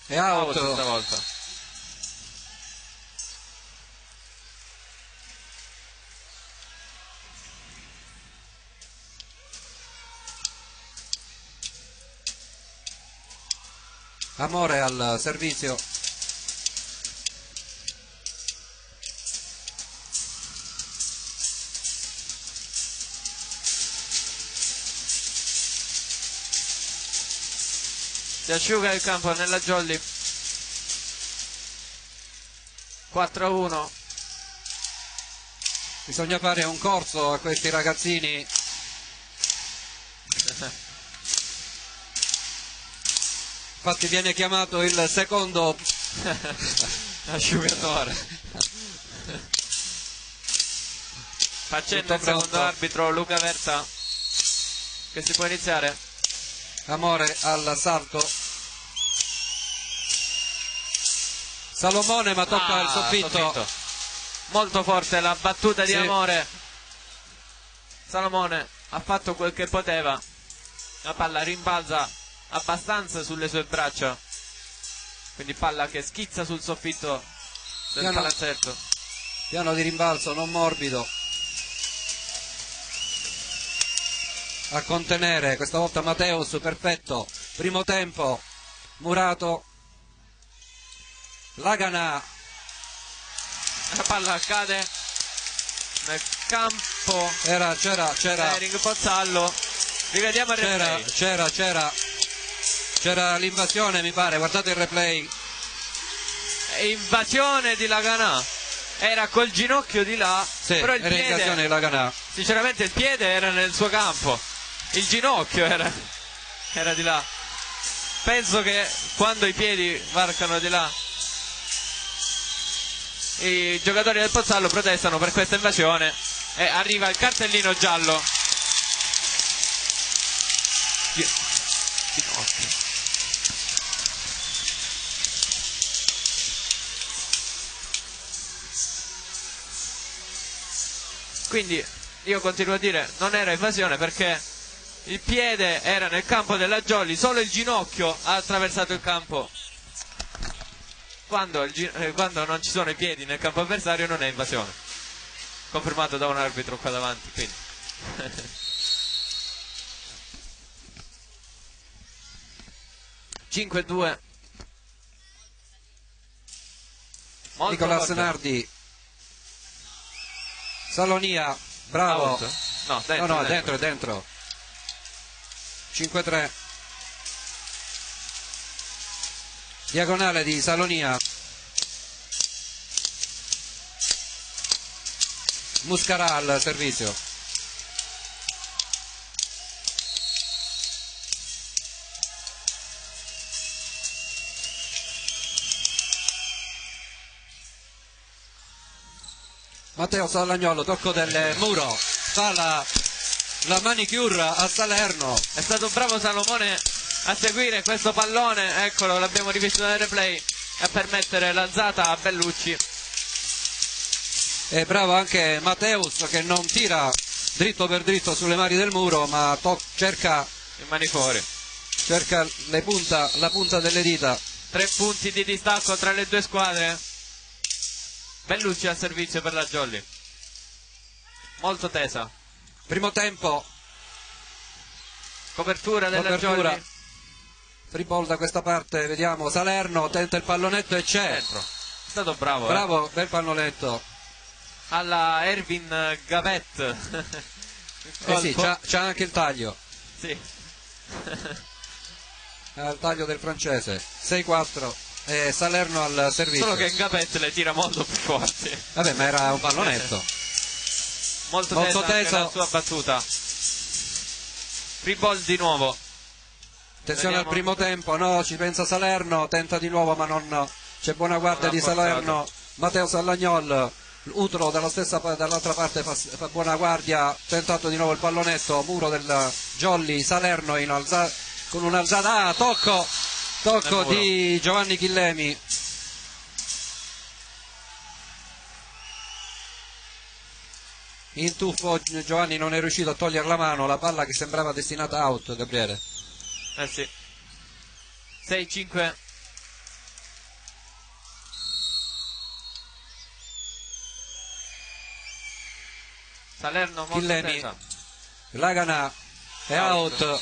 È out stavolta. Amore al servizio. Si asciuga il campo nella Jolly. 4-1. Bisogna fare un corso a questi ragazzini. Infatti viene chiamato il secondo asciugatore. Facendo il secondo arbitro Luca Verta, che si può iniziare. Amore al salto. Salomone, ma tocca il soffitto. Molto forte la battuta di Sì. Amore. Salomone ha fatto quel che poteva. La palla rimbalza abbastanza sulle sue braccia, quindi palla che schizza sul soffitto del palazzetto. Piano di rimbalzo non morbido a contenere, questa volta Mateus, perfetto. Primo tempo, Murato, Laganà, la palla cade nel campo. C'era Hering Pozzallo. Rivediamo il replay. C'era l'invasione, mi pare, guardate il replay. Invasione di Laganà. Era col ginocchio di là, Sì, però il era piede, invasione di Laganà. sinceramente il piede era nel suo campo, il ginocchio era di là. Penso che quando i piedi varcano di là, i giocatori del Pozzallo protestano per questa invasione e arriva il cartellino giallo. Ginocchio. Quindi io continuo a dire non era invasione, perché il piede era nel campo della Jolly, solo il ginocchio ha attraversato il campo. Quando non ci sono i piedi nel campo avversario non è invasione, confermato da un arbitro qua davanti, quindi. (5-2). Nicolas Nardi, Salonia, bravo. Out. No, dentro. 5-3. Diagonale di Salonia. Muscarà al servizio. Matteo Salagnolo, tocco del muro, fa la manicure a Salerno. È stato bravo Salomone a seguire questo pallone, eccolo, l'abbiamo rivisto nel replay, e a permettere l'alzata a Bellucci. E bravo anche Mateus, che non tira dritto per dritto sulle mani del muro, ma cerca Le mani fuori. cerca la punta delle dita. 3 punti di distacco tra le due squadre. Bellucci al servizio per la Jolly, molto tesa. Primo tempo, Copertura della Jolly. free ball da questa parte, vediamo Salerno, tenta il pallonetto e c'è. Dentro. È stato bravo. Bravo, bel pallonetto. Alla Ervin Gavet. Sì, c'ha anche il taglio. Sì. Il taglio del francese. 6-4. Salerno al servizio. Solo che Gavet le tira molto più forti. Vabbè, ma era un pallonetto. Molto Molto tesa anche teso. la sua battuta. Free ball di nuovo. Attenzione Vediamo. al primo tempo, no, ci pensa Salerno, tenta di nuovo ma non c'è buona guardia Non ha di Salerno. Matteo Sallagnol, Utro dall'altra parte fa buona guardia, tentato di nuovo il pallonetto, muro del Jolly, Salerno con un'alzata, tocco Tocco di Giovanni Chillemi. In tuffo Giovanni non è riuscito a togliere la mano, la palla che sembrava destinata out, Gabriele. Eh sì. 6-5. Salerno molto Chillemi, tesa. Laganà è out.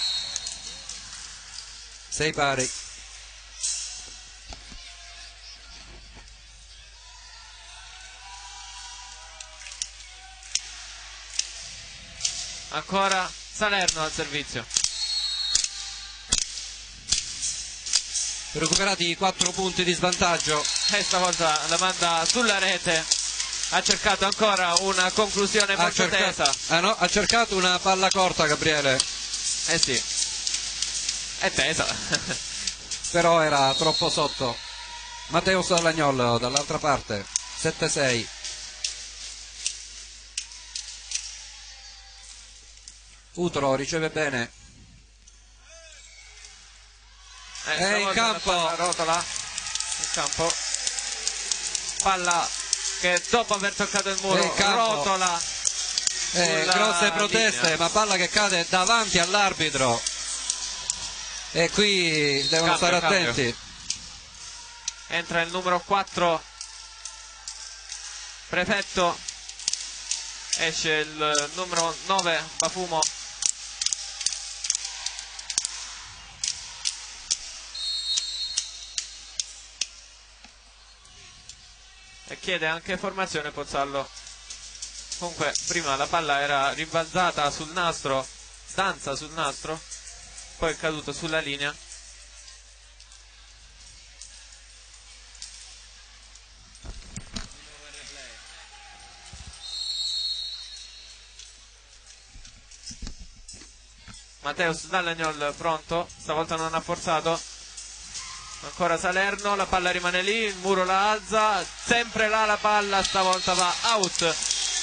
6 pari. Ancora Salerno al servizio. Recuperati 4 punti di svantaggio. E stavolta la manda sulla rete. Ha cercato ancora una conclusione molto tesa. No, ha cercato una palla corta, Gabriele. Eh sì. È tesa. Però era troppo sotto. Matteo Salagnol dall'altra parte. 7-6. Utro riceve bene. È in campo. Rotola. In campo. Palla che dopo aver toccato il muro rotola. Grosse proteste, linea. ma palla che cade davanti all'arbitro. E qui devono stare attenti. Entra il numero 4 Prefetto. Esce il numero 9 Bafumo. E chiede anche formazione Pozzallo. Comunque prima la palla era rimbalzata sul nastro, stanza sul nastro, poi è caduto sulla linea. Matteus Dallagnol pronto, stavolta non ha forzato. Ancora Salerno, la palla rimane lì, il muro la alza, sempre là la palla, stavolta va out.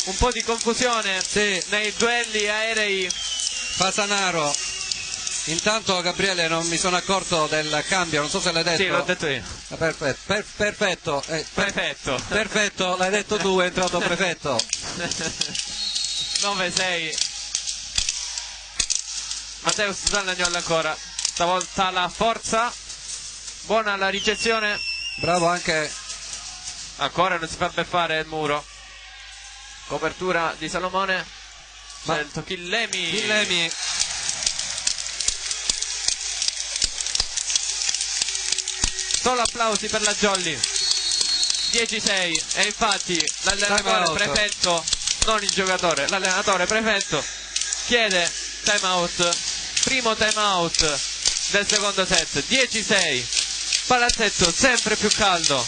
Un po' di confusione nei duelli aerei. Fasanaro. Intanto Gabriele non mi sono accorto del cambio, non so se l'hai detto. Sì, l'ho detto io. Perfetto. Perfetto. Prefetto. Perfetto, l'hai detto tu, è entrato Prefetto. 9-6. Matteus Dallagnol ancora. Stavolta la forza. Buona la ricezione. Bravo anche. Ancora non si fa beffare il muro. Copertura di Salomone. Scelto Chillemi. Solo applausi per la Jolly. 10-6. E infatti l'allenatore Prefetto, non il giocatore, l'allenatore Prefetto chiede time out. Primo time out del secondo set. 10-6. Palazzetto sempre più caldo.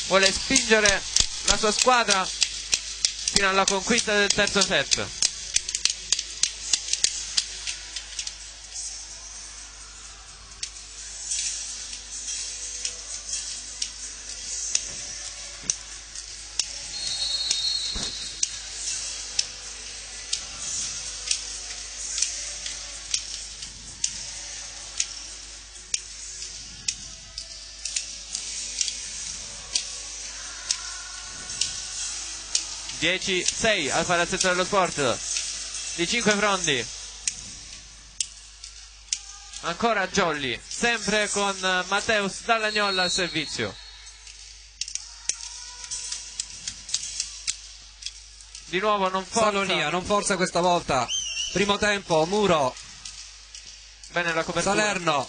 Vuole spingere la sua squadra fino alla conquista del terzo set. (10-6) al Palazzetto dello Sport di 5 Frondi. Ancora Jolly, sempre con Matteus Dallagnol al servizio. Di nuovo non forza. Salonia, non forza questa volta. Primo tempo, muro. Bene la copertura. Salerno.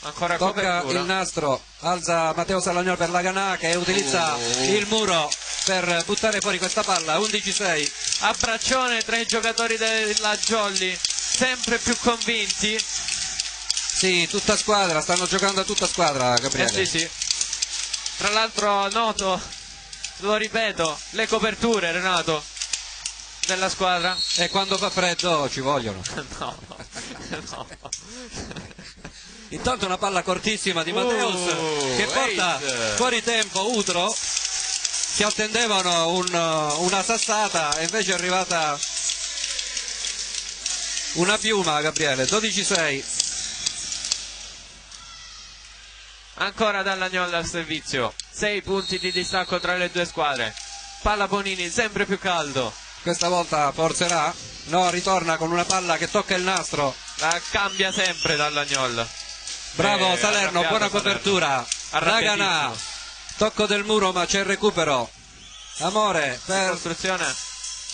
Ancora tocca copertura. il nastro, alza Matteo Salagnol per Laganà che utilizza il muro per buttare fuori questa palla. 11-6. Abbraccione tra i giocatori della Jolly, sempre più convinti. Sì, tutta squadra, stanno giocando a tutta squadra, Gabriele. Sì. Tra l'altro noto, lo ripeto, le coperture, Renato, della squadra. E quando fa freddo ci vogliono. No. Intanto una palla cortissima di Matteus che porta fuori tempo Utro. Si attendevano una sassata e invece è arrivata una piuma, Gabriele. 12-6. Ancora Dall'Agnol al servizio. 6 punti di distacco tra le due squadre. Palla Bonini sempre più caldo. Questa volta forzerà? No, ritorna con una palla che tocca il nastro. La cambia sempre Dall'Agnol. Bravo Salerno, buona copertura. Laganà, tocco del muro ma c'è il recupero. Amore per costruzione.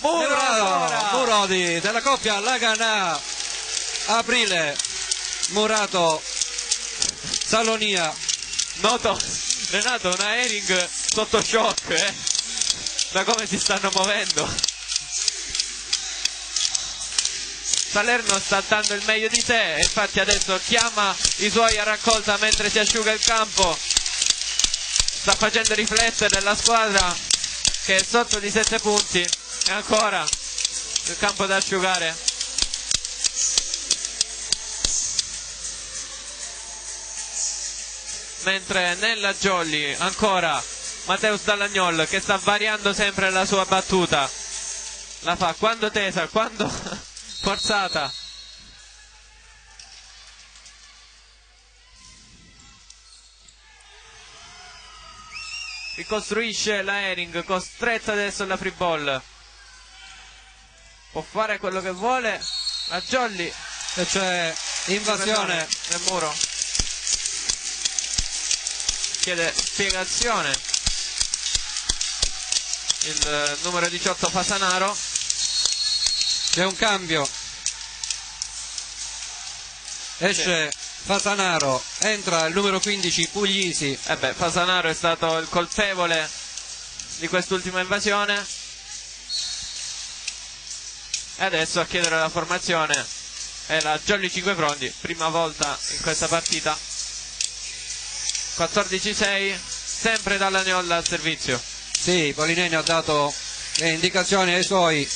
Muro della coppia Laganà. Aprile, Murato, Salonia. Noto, Renato, una Hering sotto shock, da come si stanno muovendo. Salerno sta dando il meglio di sé, infatti adesso chiama i suoi a raccolta mentre si asciuga il campo. Sta facendo riflettere la squadra che è sotto di 7 punti. E ancora il campo da asciugare. Mentre nella Jolly ancora Matteus Dall'Agnol che sta variando sempre la sua battuta. La fa quando tesa, quando forzata. Ricostruisce la Hering, costretta adesso alla free ball. Può fare quello che vuole la Jolly. E c'è invasione nel muro. Chiede spiegazione il numero 18 Fasanaro. C'è un cambio, esce Fasanaro, entra il numero 15 Puglisi. Fasanaro è stato il colpevole di quest'ultima invasione e adesso a chiedere la formazione è la Jolly 5 Frondi, prima volta in questa partita. 14-6, sempre Dall'Agnol al servizio. Sì, Polineni ha dato le indicazioni ai suoi.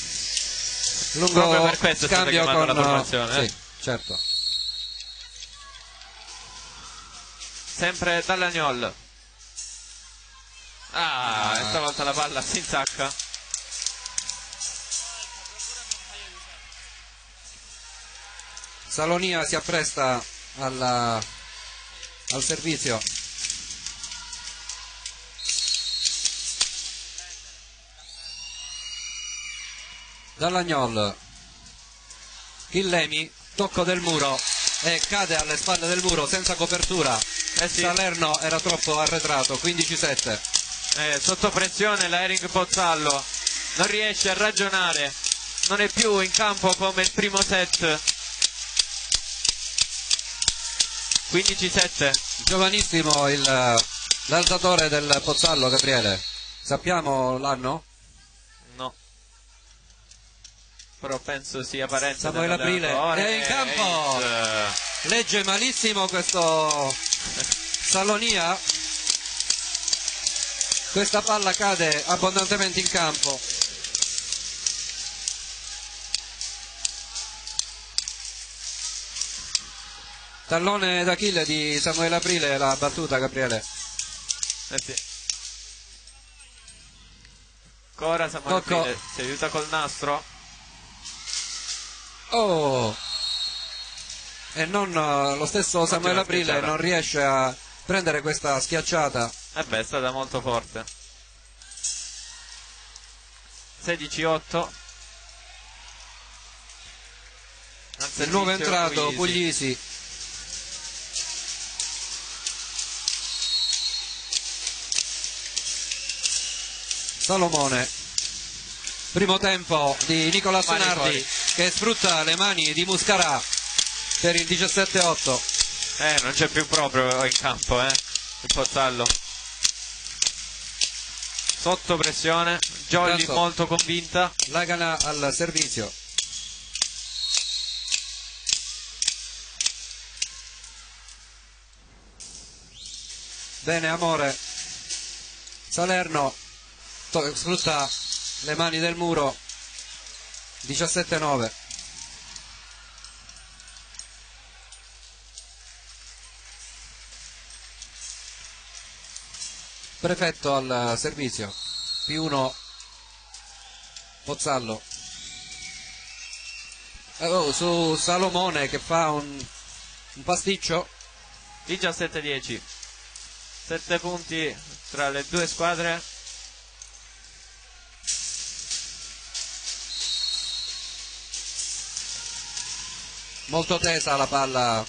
Lungo proprio per questo è stata scambio chiamata con la formazione. Sì, certo. Sempre Dall'Agnol. Stavolta la palla si insacca. Salonia si appresta al servizio. Dall'Agnol, Chillemi, tocco del muro e cade alle spalle del muro senza copertura. Sì. Salerno era troppo arretrato, 15-7. Sotto pressione la Hering Pozzallo non riesce a ragionare, non è più in campo come il primo set. 15-7. Giovanissimo l'alzatore del Pozzallo, Gabriele. Sappiamo l'anno? No. Però penso sia parente Samuele Aprile è in campo. Legge malissimo questo Salonia. Questa palla cade abbondantemente in campo. Tallone d'Achille di Samuele Aprile, la battuta, Gabriele. Sì. Ancora Samuele Aprile si aiuta col nastro. Oh! E non lo stesso Samuele Aprile non riesce a prendere questa schiacciata. È stata molto forte. 16-8. Il nuovo entrato Puglisi. Salomone, primo tempo di Nicola Senardi che sfrutta le mani di Muscarà per il 17-8. Non c'è più proprio in campo il Pozzallo. Sotto pressione, Jolly molto convinta. Laganà al servizio. Bene Amore, Salerno sfrutta le mani del muro. 17-9. Prefetto al servizio, P1 Pozzallo. Su Salomone che fa un pasticcio. 17-10. 7 punti tra le due squadre. Molto tesa la palla,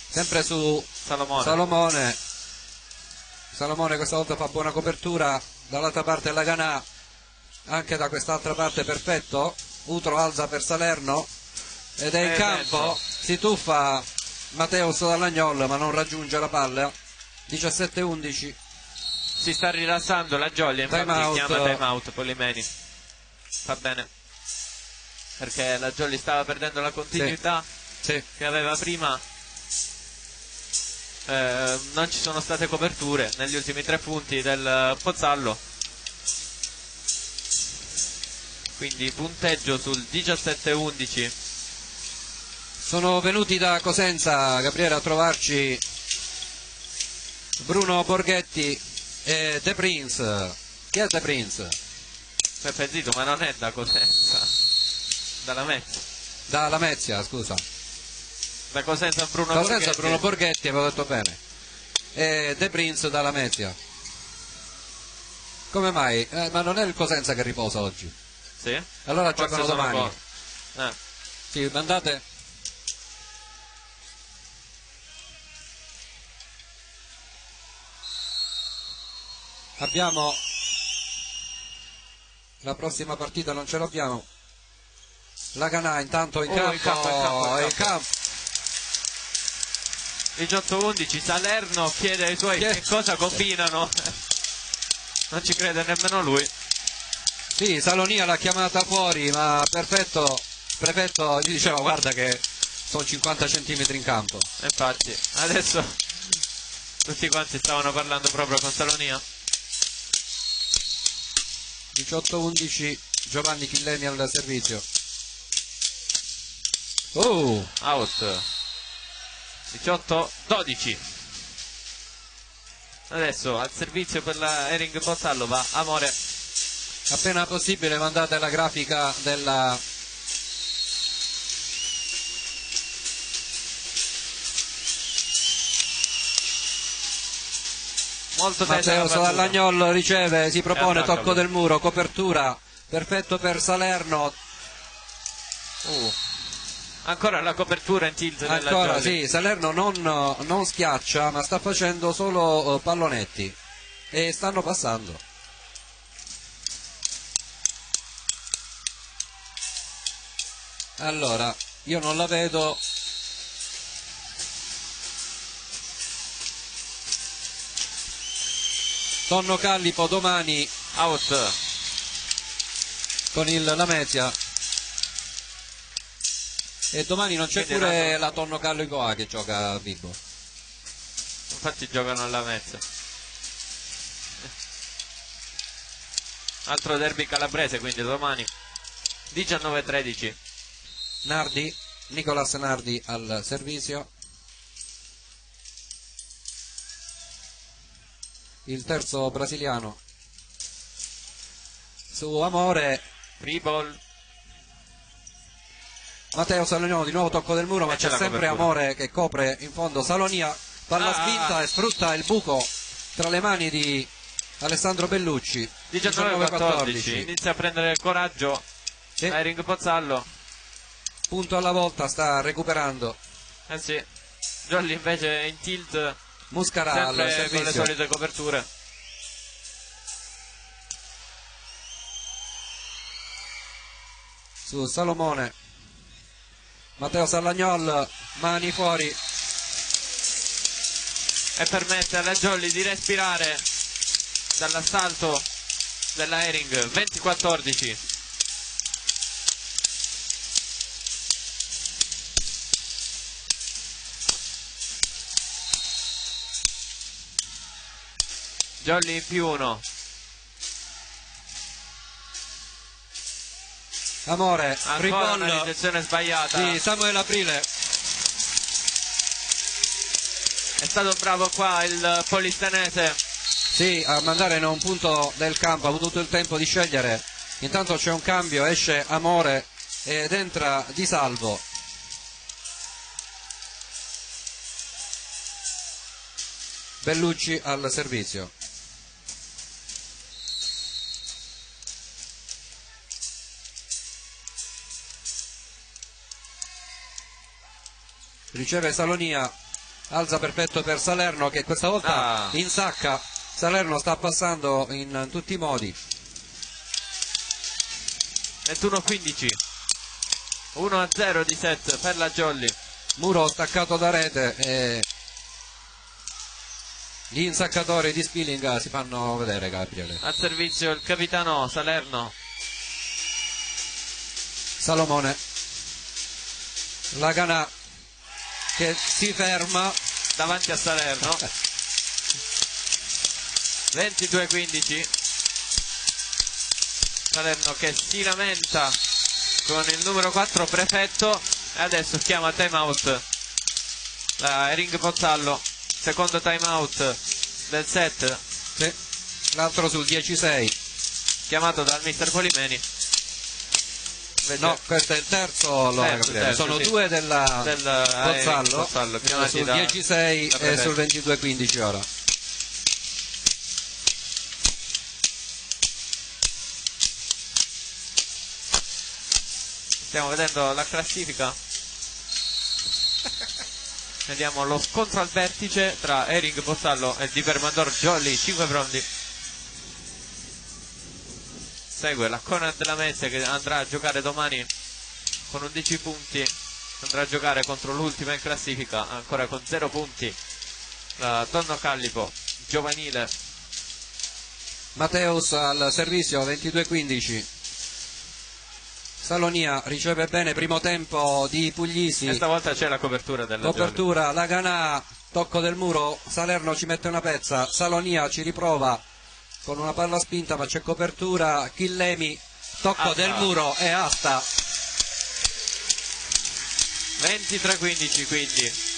sempre su Salomone. Salomone questa volta fa buona copertura, dall'altra parte la Ganà, anche da quest'altra parte perfetto. Utro alza per Salerno ed è in campo, si tuffa Mateus Dallagnol ma non raggiunge la palla. 17-11. Si sta rilassando la Jolly, infatti chiama time out Polimeni. Va bene, perché la Jolly stava perdendo la continuità che aveva prima. Non ci sono state coperture negli ultimi 3 punti del Pozzallo, quindi punteggio sul 17-11. Sono venuti da Cosenza, Gabriele, a trovarci Bruno Borghetti e The Prince. Chi è The Prince? Peppe Zito, ma non è da Cosenza, dalla Mezza. Da Lamezia, scusa. Da Cosenza Bruno Cosenza Borghetti. Bruno Borghetti, avevo detto bene. E The Prince da Lamezia. Come mai? Ma non è il Cosenza che riposa oggi? Sì. Allora Forse giocano domani. Sì, mandate. Abbiamo la prossima partita, non ce l'abbiamo. La Ganà intanto in campo. 18-11, Salerno chiede ai suoi che cosa combinano. Non ci crede nemmeno lui. Sì, Salonia l'ha chiamata fuori, ma prefetto gli diceva guarda che sono 50 centimetri in campo. Infatti, adesso tutti quanti stavano parlando proprio con Salonia. 18-11, Giovanni Chillemi al servizio. Out. 18-12. Adesso al servizio per la Hering Pozzallo va Amore. Appena possibile mandate la grafica della molto tesa. Matteo Dallagnol riceve, si propone tocco del muro, copertura, perfetto per Salerno. Ancora la copertura in tilt della Ancora Jolly. sì, Salerno non schiaccia, ma sta facendo solo pallonetti e stanno passando. Allora, io non la vedo. Tonno Callipo domani Out. con il Lamezia. E domani non c'è pure la Tonno Callipo che gioca a Vibo. Infatti giocano alla Mezza. Altro derby calabrese, quindi domani 19-13. Nardi, Nicolas Nardi al servizio. Il terzo brasiliano su Amore. Free ball. Matteo Salonia, di nuovo tocco del muro, ma c'è sempre copertura. Amore che copre in fondo Salonia, palla spinta e sfrutta il buco tra le mani di Alessandro Bellucci. 19-14, inizia a prendere coraggio Hering Pozzallo. Punto alla volta, sta recuperando. Sì, Jolly invece è in tilt, Muscarà sempre con le solite coperture. Su Salomone, Matteo Dallagnol, mani fuori e permette alla Jolly di respirare dall'assalto della Hering. 20-14. Jolly in +1. Amore, ancora una ricezione sbagliata. Sì, Samuele Aprile. È stato bravo qua il polistanese. Sì, a mandare in un punto del campo, ha avuto tutto il tempo di scegliere. Intanto c'è un cambio, esce Amore ed entra Di Salvo. Bellucci al servizio. Riceve Salonia, alza perfetto per Salerno che questa volta insacca. Salerno sta passando in tutti i modi. 21-15, 1-0 di set per la Jolly. Muro staccato da rete e gli insaccatori di Spilling si fanno vedere, Gabriele. Al servizio il capitano Salerno. Salomone, Laganà che si ferma davanti a Salerno. 22-15, Salerno che si lamenta con il numero 4 Prefetto e adesso chiama time out la Ering Pozzallo, secondo time out del set. Sì. L'altro sul 10-6 chiamato dal mister Polimeni. No, questo è il terzo, allora, terzo, sono sì. due del Pozzallo sul 10-6 e sul 22-15 ora. Stiamo vedendo la classifica. Vediamo lo scontro al vertice tra Ering Pozzallo e Di Permador Jolly, 5 frondi. Segue la Conad della Messe che andrà a giocare domani con 11 punti, andrà a giocare contro l'ultima in classifica ancora con 0 punti, la Tonno Callipo giovanile. Matteus al servizio 22-15. Salonia riceve bene, primo tempo di Puglisi E stavolta c'è la copertura della copertura, Laganà, tocco del muro, Salerno ci mette una pezza, Salonia ci riprova con una palla spinta ma c'è copertura, Chillemi, tocco del muro e asta. 23-15 quindi.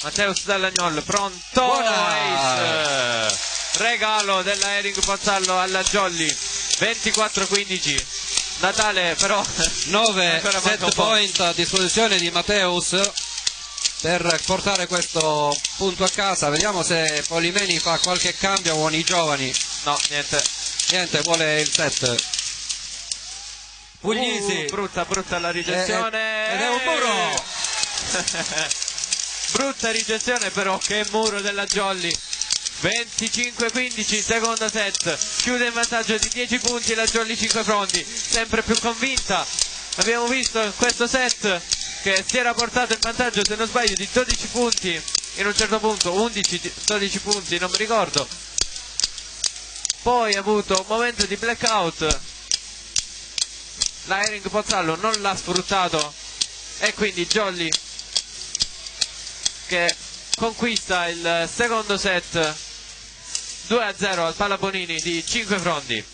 Matteus Dallagnol pronto. Ace. Regalo della Ering Pozzallo alla Jolly. 24-15. Natale però 9 set point a disposizione di Matteus per portare questo punto a casa. Vediamo se Polimeni fa qualche cambio con i giovani. No, niente, vuole il set. Puglisi, brutta la ricezione ed è un muro. Brutta ricezione però, che muro della Jolly. 25-15, secondo set, chiude in vantaggio di 10 punti la Jolly 5 frondi, sempre più convinta. Abbiamo visto in questo set che si era portato in vantaggio, se non sbaglio, di 12 punti in un certo punto, 11-12 punti, non mi ricordo. Poi ha avuto un momento di blackout, la Ering Pozzallo non l'ha sfruttato e quindi Jolly che conquista il secondo set 2-0 al Pala Bonini di 5 frondi.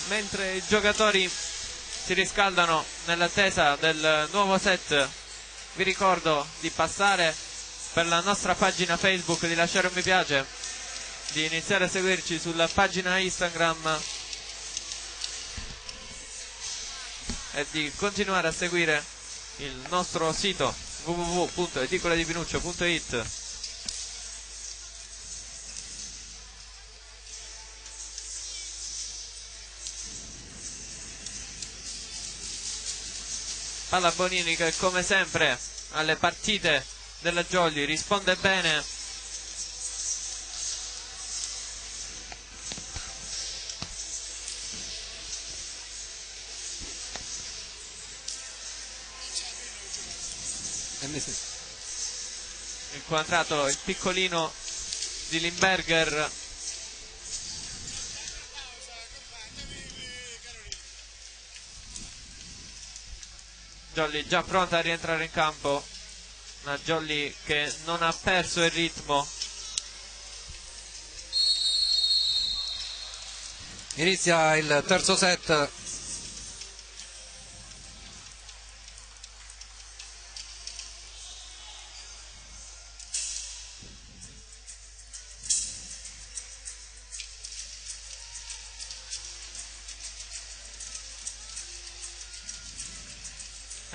mentre i giocatori si riscaldano nell'attesa del nuovo set, vi ricordo di passare per la nostra pagina Facebook, di lasciare un mi piace, di iniziare a seguirci sulla pagina Instagram e di continuare a seguire il nostro sito www.edicoladipinuccio.it. Palla Bonini che come sempre alle partite della Jolly risponde bene. Inquadrato il piccolino di Limberger. Jolly già pronta a rientrare in campo, una Jolly che non ha perso il ritmo. Inizia il terzo set.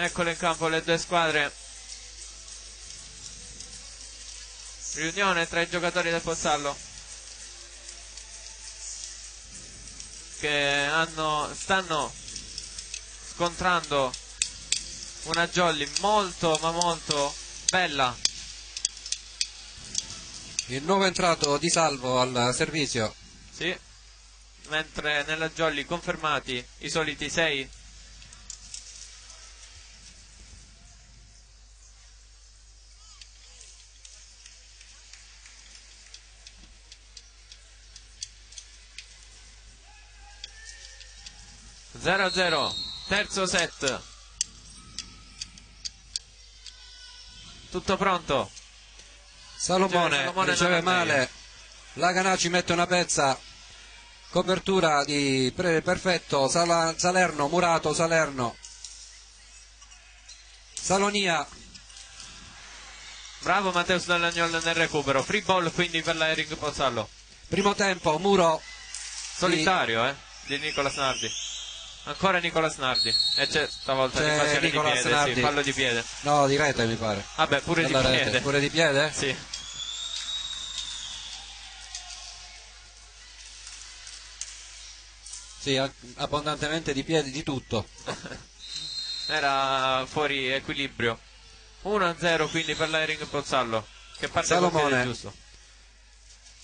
Eccole in campo le due squadre. Riunione tra i giocatori del Pozzallo che stanno scontrando una Jolly molto ma molto bella. Il nuovo entrato Di Salvo al servizio. Sì, mentre nella Jolly confermati i soliti 6. Zero a 0, terzo set. Tutto pronto. Salomone riceve male. La Ganaci mette una pezza. Copertura di perfetto. Salerno, Murato, Salerno. Salonia. Bravo Matteus Dall'Agnol nel recupero. Free ball quindi per la Hering Pozzallo. Primo tempo, Muro. Solitario di Nicola Snardi. Ancora Nicola Snardi. E c'è stavolta l'invasione di Nicola piede, Snardi. sì, fallo di piede. No, di rete mi pare. Vabbè, pure di Rete. piede. Pure di piede? Sì. Sì, abbondantemente di piedi, di tutto. Era fuori equilibrio. 1-0 quindi per la Hering Pozzallo, che parte Salomone. col piede giusto.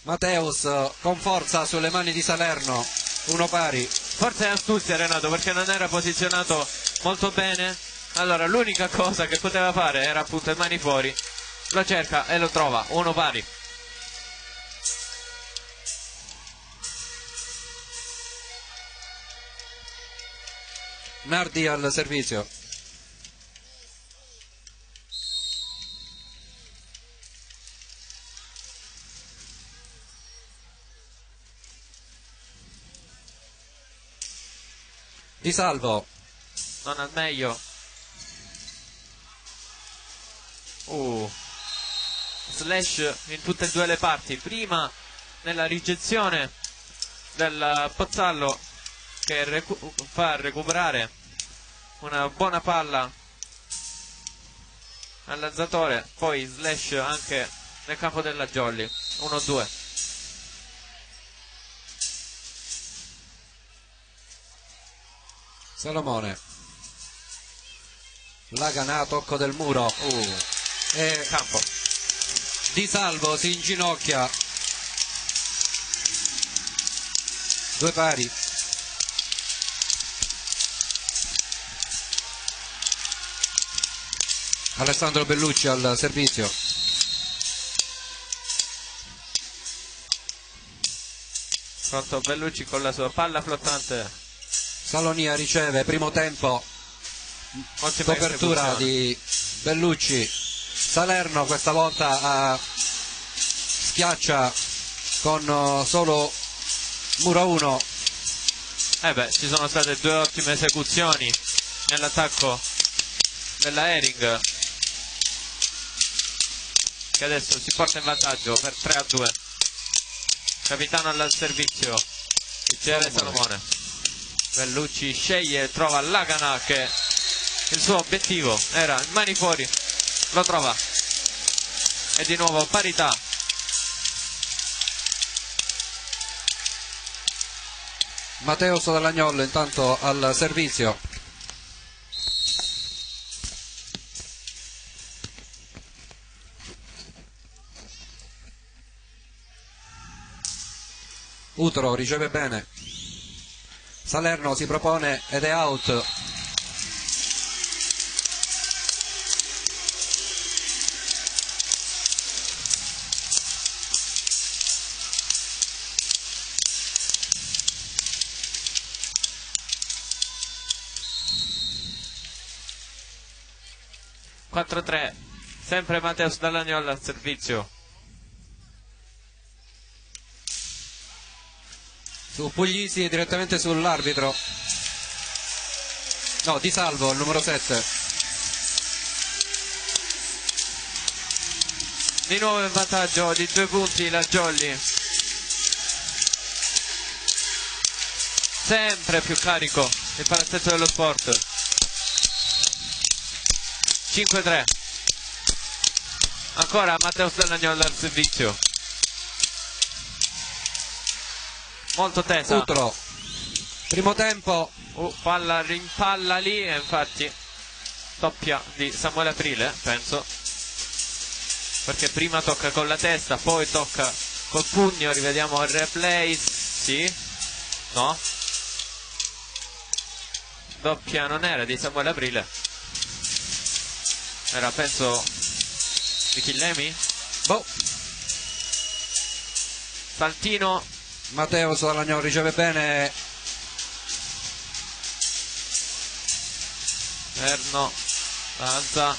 Matteus con forza sulle mani di Salerno. Uno pari. Forza e astuzia Renato, perché non era posizionato molto bene. Allora l'unica cosa che poteva fare era appunto le mani fuori. Lo cerca e lo trova. Uno pari. Nardi al servizio. Di Salvo. Non al meglio. Slash in tutte e due le parti. Prima nella ricezione del Pozzallo che fa recuperare una buona palla all'alzatore, poi Slash anche nel campo della Jolly. 1-2. Salomone. Laganà, tocco del muro. E Campo. Di Salvo si inginocchia. Due pari. Alessandro Bellucci al servizio. Pronto Bellucci con la sua palla flottante. Salonia riceve, primo tempo. Ottima Copertura esecuzione. di Bellucci. Salerno questa volta schiaccia con solo muro 1. Ci sono state due ottime esecuzioni nell'attacco della Hering, che adesso si porta in vantaggio per 3-2. Capitano al servizio, il CR Salomone. Bellucci sceglie e trova Lagana, che il suo obiettivo era in mani fuori, lo trova, e di nuovo parità. Matteo Dall'Agnol intanto al servizio. Utro riceve bene, Salerno si propone ed è out. Sempre Matteo Dall'Agnol al servizio. Su Puglisi direttamente sull'arbitro. No, Di Salvo, il numero 7. Di nuovo in vantaggio di 2 punti la Jolly. Sempre più carico il palazzetto dello sport. 5-3. Ancora Matteo Dall'Agnol al servizio. Molto tesa. Utro, primo tempo. Palla rimpalla lì, e infatti doppia di Samuele Aprile, penso, perché prima tocca con la testa, poi tocca col pugno. Rivediamo il replay. Sì, no, doppia non era di Samuele Aprile, era penso di Chillemi. Boh. Saltino. Matteo Dall'Agnol riceve bene. Erno alza,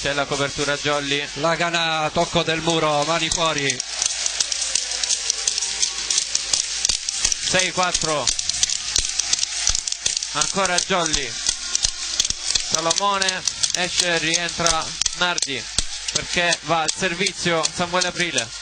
c'è la copertura Jolly. Lagana, tocco del muro, mani fuori. 6-4. Ancora Jolly. Salomone esce, rientra Nardi, perché va al servizio Samuele Aprile.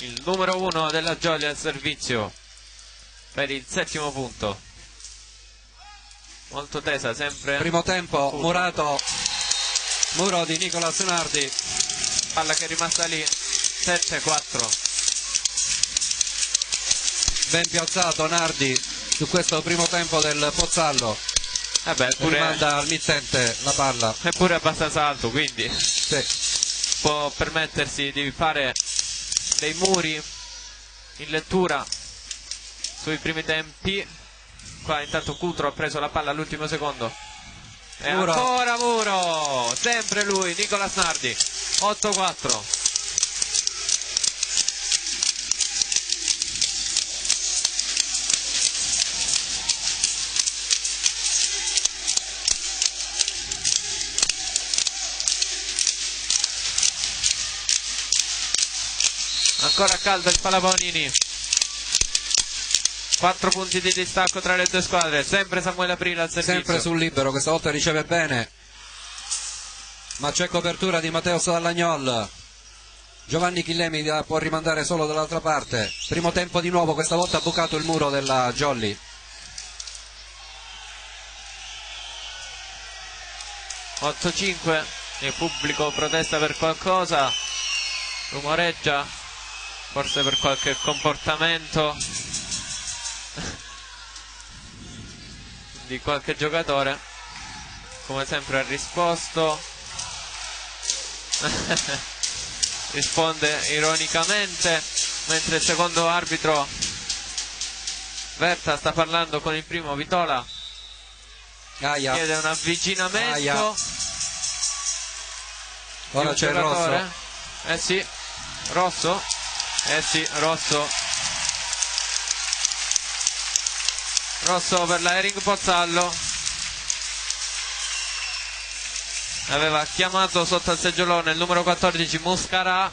Il numero 1 della Jolly al servizio per il 7° punto. Molto tesa sempre. Primo tempo, murato, muro di Nicolas Nardi. Palla che è rimasta lì. 7-4. Ben piazzato Nardi su questo primo tempo del Pozzallo. Rimanda al mittente la palla. È pure abbastanza alto, quindi sì, può permettersi di fare dei muri in lettura sui primi tempi. Qua intanto Cutro ha preso la palla all'ultimo secondo, e Muro. ancora Muro, sempre lui, Nicolas Nardi. 8-4. Ancora caldo il Palaponini. 4 punti di distacco tra le due squadre. Sempre Samuele Aprile al servizio. sempre sul libero, questa volta riceve bene, ma c'è copertura di Matteo Dall'Agnol. Giovanni Chillemi può rimandare solo dall'altra parte. Primo tempo di nuovo, questa volta ha bucato il muro della Jolly. (8-5). Il pubblico protesta per qualcosa, rumoreggia, forse per qualche comportamento di qualche giocatore. Come sempre ha risposto risponde ironicamente, mentre il secondo arbitro Verta sta parlando con il primo Vitola. Aia. Chiede un avvicinamento. Aia. Ora c'è il rosso. Sì, rosso. Sì, rosso. rosso per la Hering Pozzallo. Aveva chiamato sotto al seggiolone il numero 14 Muscarà,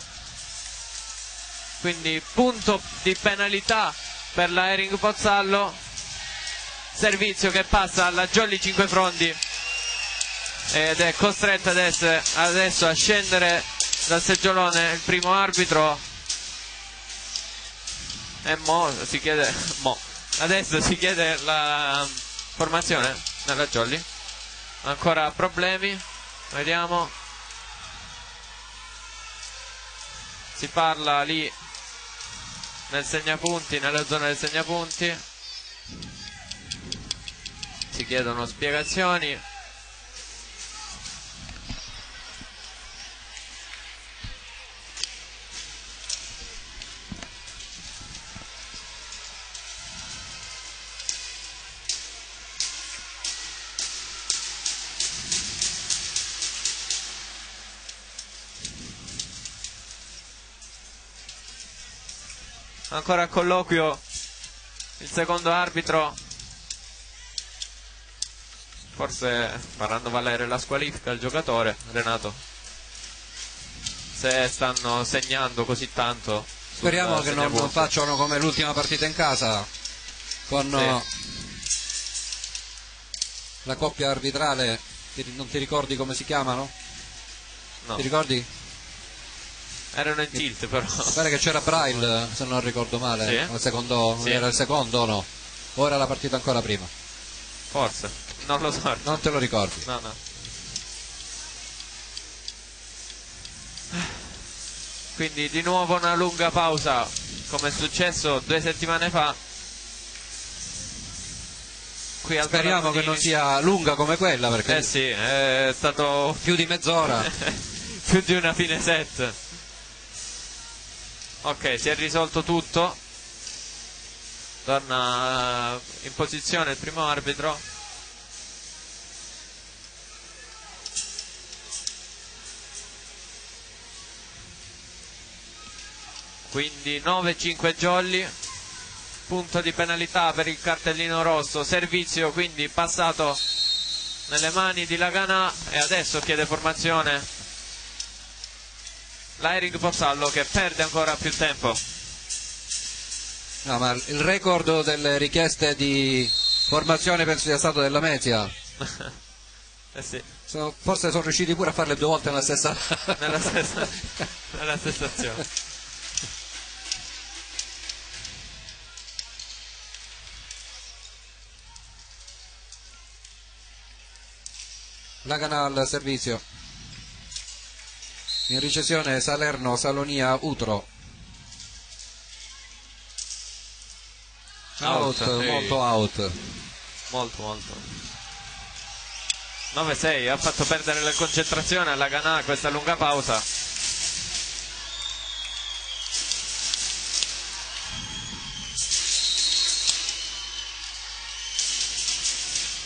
quindi punto di penalità per la Hering Pozzallo. Servizio che passa alla Jolly Cinquefrondi ed è costretto adesso a scendere dal seggiolone il primo arbitro. E adesso si chiede la formazione nella Jolly. Ancora problemi, vediamo. Si parla lì nel segnapunti, nella zona del segnapunti, si chiedono spiegazioni. Ancora a colloquio il secondo arbitro. Forse faranno valere la squalifica al giocatore, Renato, se stanno segnando così tanto. Speriamo che non facciano come l'ultima partita in casa con la coppia arbitrale. Non ti ricordi come si chiamano? No. Ti ricordi? Erano in tilt però. Pare che c'era Braille, se non ricordo male. Sì. Il secondo, Sì. Era il secondo o no? O era la partita ancora prima? Forse, non lo so. Non te lo ricordi? No. Quindi di nuovo una lunga pausa, come è successo 2 settimane fa. Qui al Speriamo che Palazzonini. non sia lunga come quella, perché Sì, è stato più di mezz'ora. più di una fine set. Ok, si è risolto tutto. Torna in posizione il primo arbitro. Quindi 9-5 jolly, punto di penalità per il cartellino rosso. Servizio quindi passato nelle mani di Laganà e adesso chiede formazione la Hering Pozzallo, che perde ancora più tempo. No, ma il record delle richieste di formazione penso sia stato della Mesia. Sì, Forse sono riusciti pure a farle 2 volte nella stessa nella stessa azione. Laganà al servizio. In ricezione Salerno, Salonia, Utro. Out, Sì. molto out. Molto. 9-6, ha fatto perdere la concentrazione alla Laganà questa lunga pausa.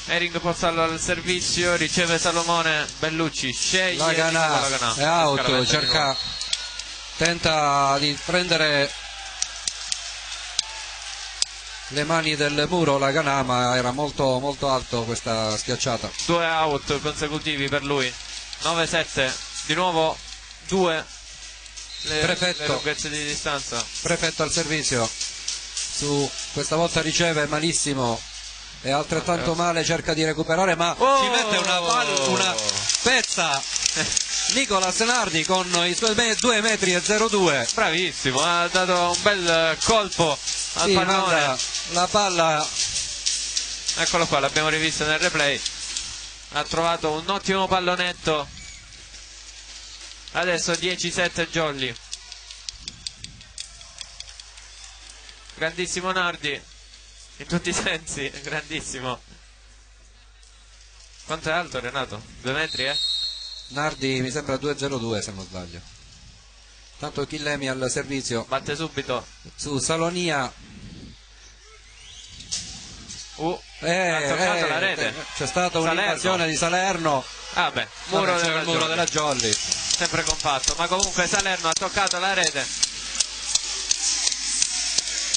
Hering Pozzallo al servizio, riceve Salomone, Bellucci sceglie Laganà è out, tenta di prendere le mani del muro Laganà, ma era molto alto questa schiacciata. 2 out consecutivi per lui. 9-7, di nuovo 2 le lunghezze di distanza. Prefetto al servizio, questa volta riceve malissimo e altrettanto male cerca di recuperare, ma ci mette una pezza Nicolas Nardi con i suoi 2,02 metri. Bravissimo, ha dato un bel colpo al pallone. La palla, eccolo qua, l'abbiamo rivisto nel replay. Ha trovato un ottimo pallonetto. Adesso 10-7 jolly. Grandissimo Nardi in tutti i sensi, grandissimo. Quanto è alto Renato? 2 metri, eh? Nardi mi sembra 2,02 se non sbaglio. Tanto Chillemi al servizio, Batte subito. su Salonia. Ha toccato la rete. C'è stata un'invasione di Salerno. Ah beh, muro della Jolly. Sempre compatto, ma comunque Salerno ha toccato la rete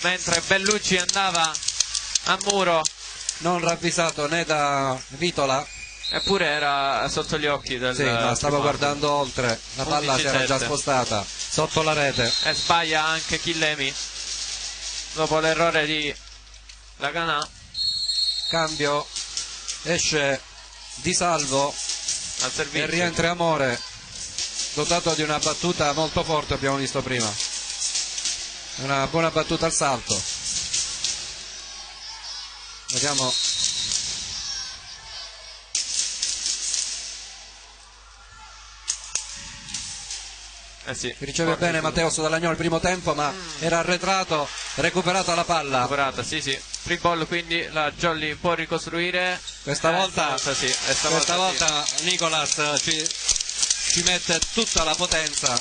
mentre Bellucci andava a muro non ravvisato né da Vitola. Eppure era sotto gli occhi del... Sì, ma stavo guardando oltre, la palla si era già 11-7. spostata sotto la rete. E sbaglia anche Chillemi dopo l'errore di Laganà. Cambio, esce Di Salvo Al servizio. e rientra Amore, dotato di una battuta molto forte, abbiamo visto prima. Una buona battuta al salto. Vediamo. Sì, Riceve bene Matteo Dall'Agnolo il primo tempo, ma era arretrato, recuperata la palla. recuperata, sì. Free ball, quindi la Jolly può ricostruire. Questa volta, sì. questa volta Nicolas ci mette tutta la potenza.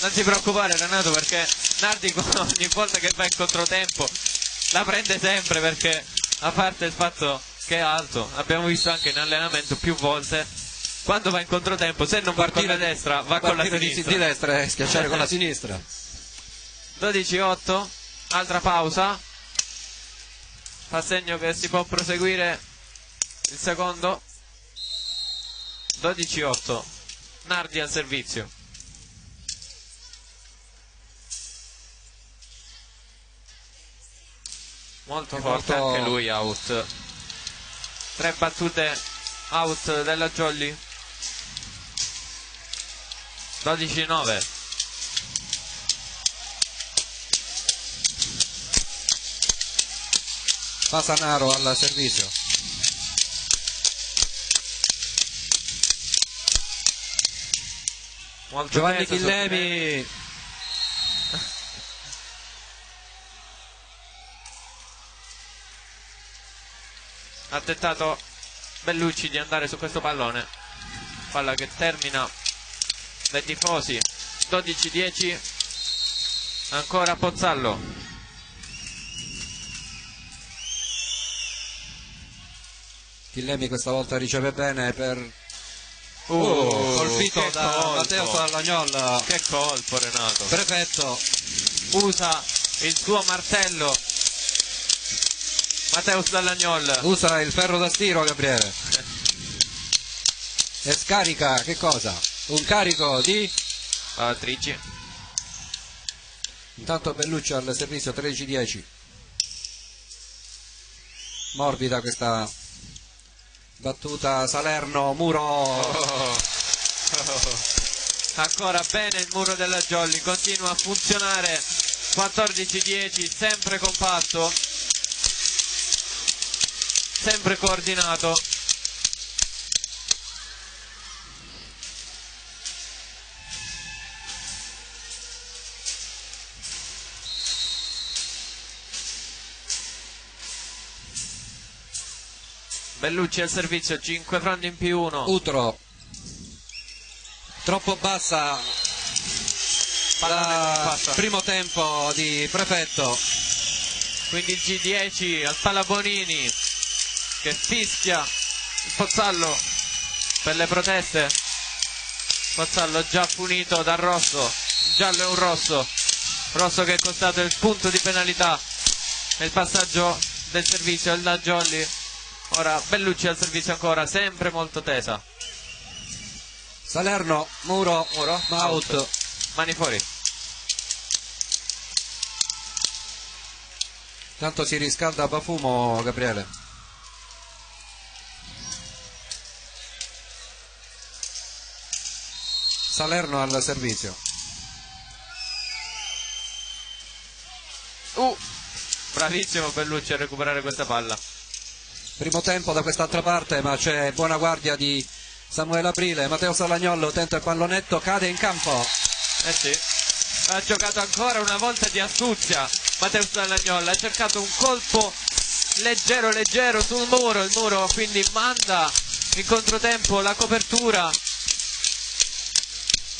Non si preoccupare Renato, perché Nardi ogni volta che va in controtempo la prende sempre, perché a parte il fatto che è alto, abbiamo visto anche in allenamento più volte, quando va in controtempo, se non va con la destra, va con la sinistra. Di destra e schiacciare con la sinistra. 12-8, altra pausa. Fa segno che si può proseguire il secondo. 12-8, Nardi al servizio. Molto forte anche lui, out. 3 battute out della Jolly. 12-9. Pasanaro al servizio. Molto Giovanni teso, Chillemi. ha tentato Bellucci di andare su questo pallone, palla che termina dai tifosi. 12-10, ancora Pozzallo. Chillemi questa volta riceve bene per colpito da colpo. Matteo Dall'Agnolo. Che colpo Renato. Prefetto Usa il suo martello Matteo Dall'Agnol. usa il ferro da stiro, Gabriele, e scarica che cosa? Un carico di... Trici. Intanto Bellucci al servizio. 13-10. Morbida questa battuta. Salerno, muro. Ancora bene il muro della Jolly, continua a funzionare. 14-10, sempre compatto, sempre coordinato. Bellucci al servizio, 5 frondi in più 1. Utro troppo bassa Pallone primo tempo di Prefetto. Quindi il G10 al Palabonini che fischia il Pozzallo per le proteste. Pozzallo già punito dal rosso, un giallo e un rosso, rosso che è costato il punto di penalità nel passaggio del servizio da Jolly. Ora Bellucci al servizio ancora, sempre molto tesa. Salerno, muro, ma out. Mani fuori. Tanto si riscalda Pafumo, Gabriele. Salerno al servizio. Bravissimo Bellucci a recuperare questa palla. Primo tempo da quest'altra parte, ma c'è buona guardia di Samuele Aprile. Matteo Dall'Agnolo tenta il pallonetto, cade in campo. Eh sì, ha giocato ancora una volta di astuzia Matteo Dall'Agnolo, ha cercato un colpo leggero sul muro, il muro quindi manda in controtempo la copertura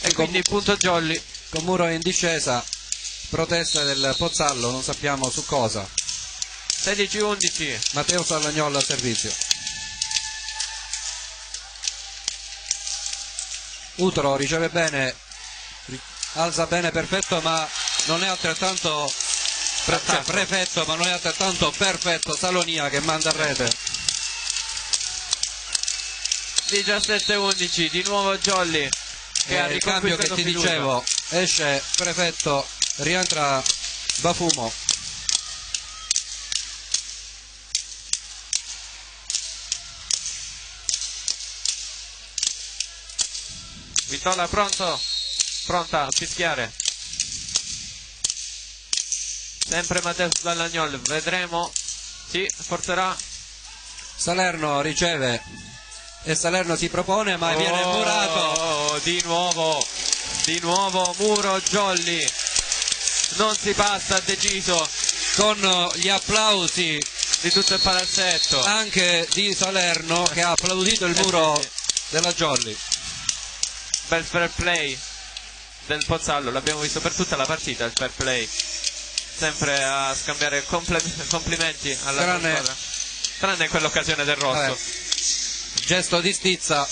e quindi punto Jolly. Con muro in discesa, proteste del Pozzallo, non sappiamo su cosa. 16-11. Matteo Dall'Agnolo al servizio. Utro riceve bene, alza bene Perfetto, ma non è altrettanto prefetto, ma non è altrettanto perfetto Salonia che manda a rete. 17-11, di nuovo Jolly che ha il cambio che ti fiducia. dicevo, esce prefetto, rientra Bafumo. Vitola pronta a fischiare. Sempre Matteo Dallagnol, vedremo. Sì, forzerà. Salerno riceve e Salerno si propone, ma viene murato. Di nuovo Muro Jolly. Non si passa, deciso. Con gli applausi Di tutto il palazzetto. anche di Salerno che ha applaudito il muro sì. della Jolly. Bel fair play del Pozzallo, l'abbiamo visto per tutta la partita, il fair play. Sempre a scambiare complimenti alla squadra. Tranne in quell'occasione del rosso. Gesto di stizza.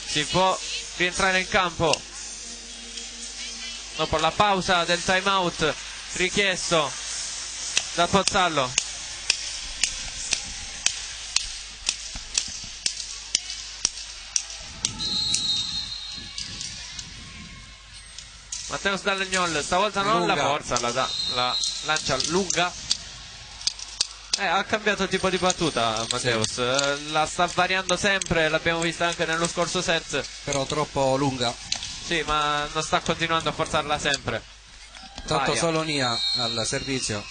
Si può rientrare in campo dopo la pausa del time out richiesto da Pozzallo. Matteo Dallagnol stavolta non lunga. la forza, la lancia lunga. Ha cambiato tipo di battuta Matteus, la sta variando sempre, l'abbiamo vista anche nello scorso set. Però troppo lunga. Sì, ma non sta continuando a forzarla sempre. Tanto Varia. Salonia al servizio.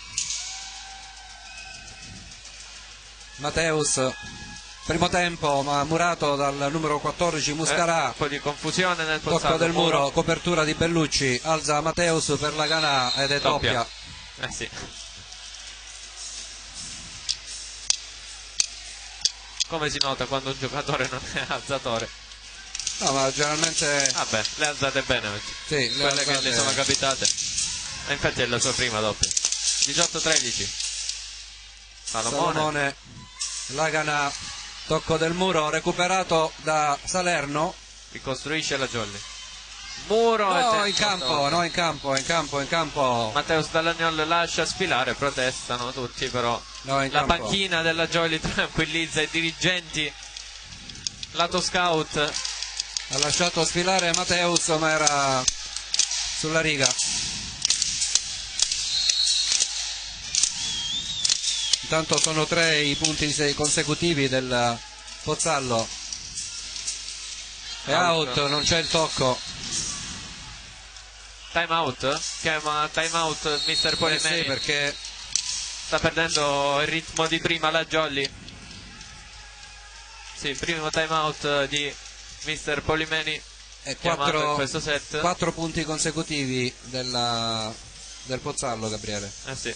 Matteus, primo tempo, ma murato dal numero 14 Muscarà. Un po' di confusione nel Tocco Pozzallo. del muro, copertura di Bellucci, alza Matteus per la Ganà ed è doppia. Sì. Come si nota quando un giocatore non è alzatore? No, ma generalmente Vabbè, le ha alzate bene oggi. sì, Quelle che le sono capitate. E infatti è la sua prima doppia. 18-13. Salomone, la Ganà, tocco del muro, recuperato da Salerno. Ricostruisce la Jolly. Muro No, e in campo. Matteo Dallagnol lascia sfilare, protestano tutti, però No, in la campo. panchina della Jolly tranquillizza i dirigenti. Lato scout. Ha lasciato sfilare Matteus, ma era sulla riga. Intanto sono 3 i punti consecutivi del Pozzallo. È out, non c'è il tocco. Time out? Chiama time out Mr. Polimeni. Sì, perché Sta perdendo il ritmo di prima la Jolly. Sì, primo time out di Mr. Polimeni. è Chiamato in questo set. 4 punti consecutivi del Pozzallo, Gabriele. Sì.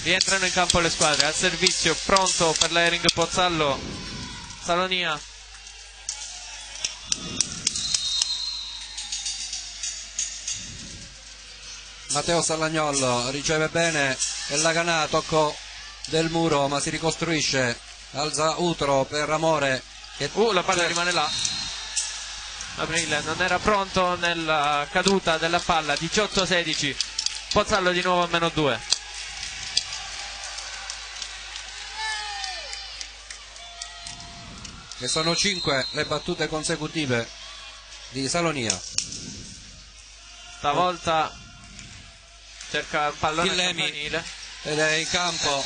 Rientrano in campo le squadre, al servizio, pronto per l'airing Pozzallo, Salonia. Matteo Dallagnol riceve bene e la Ganà, tocco del muro, ma si ricostruisce, alza Utro per Amore. La palla rimane là. Aprile non era pronto nella caduta della palla, 18-16. Pozzallo di nuovo a -2. E sono 5 le battute consecutive di Salonia. Stavolta cerca il pallone Chillemi. campanile. Ed è in campo.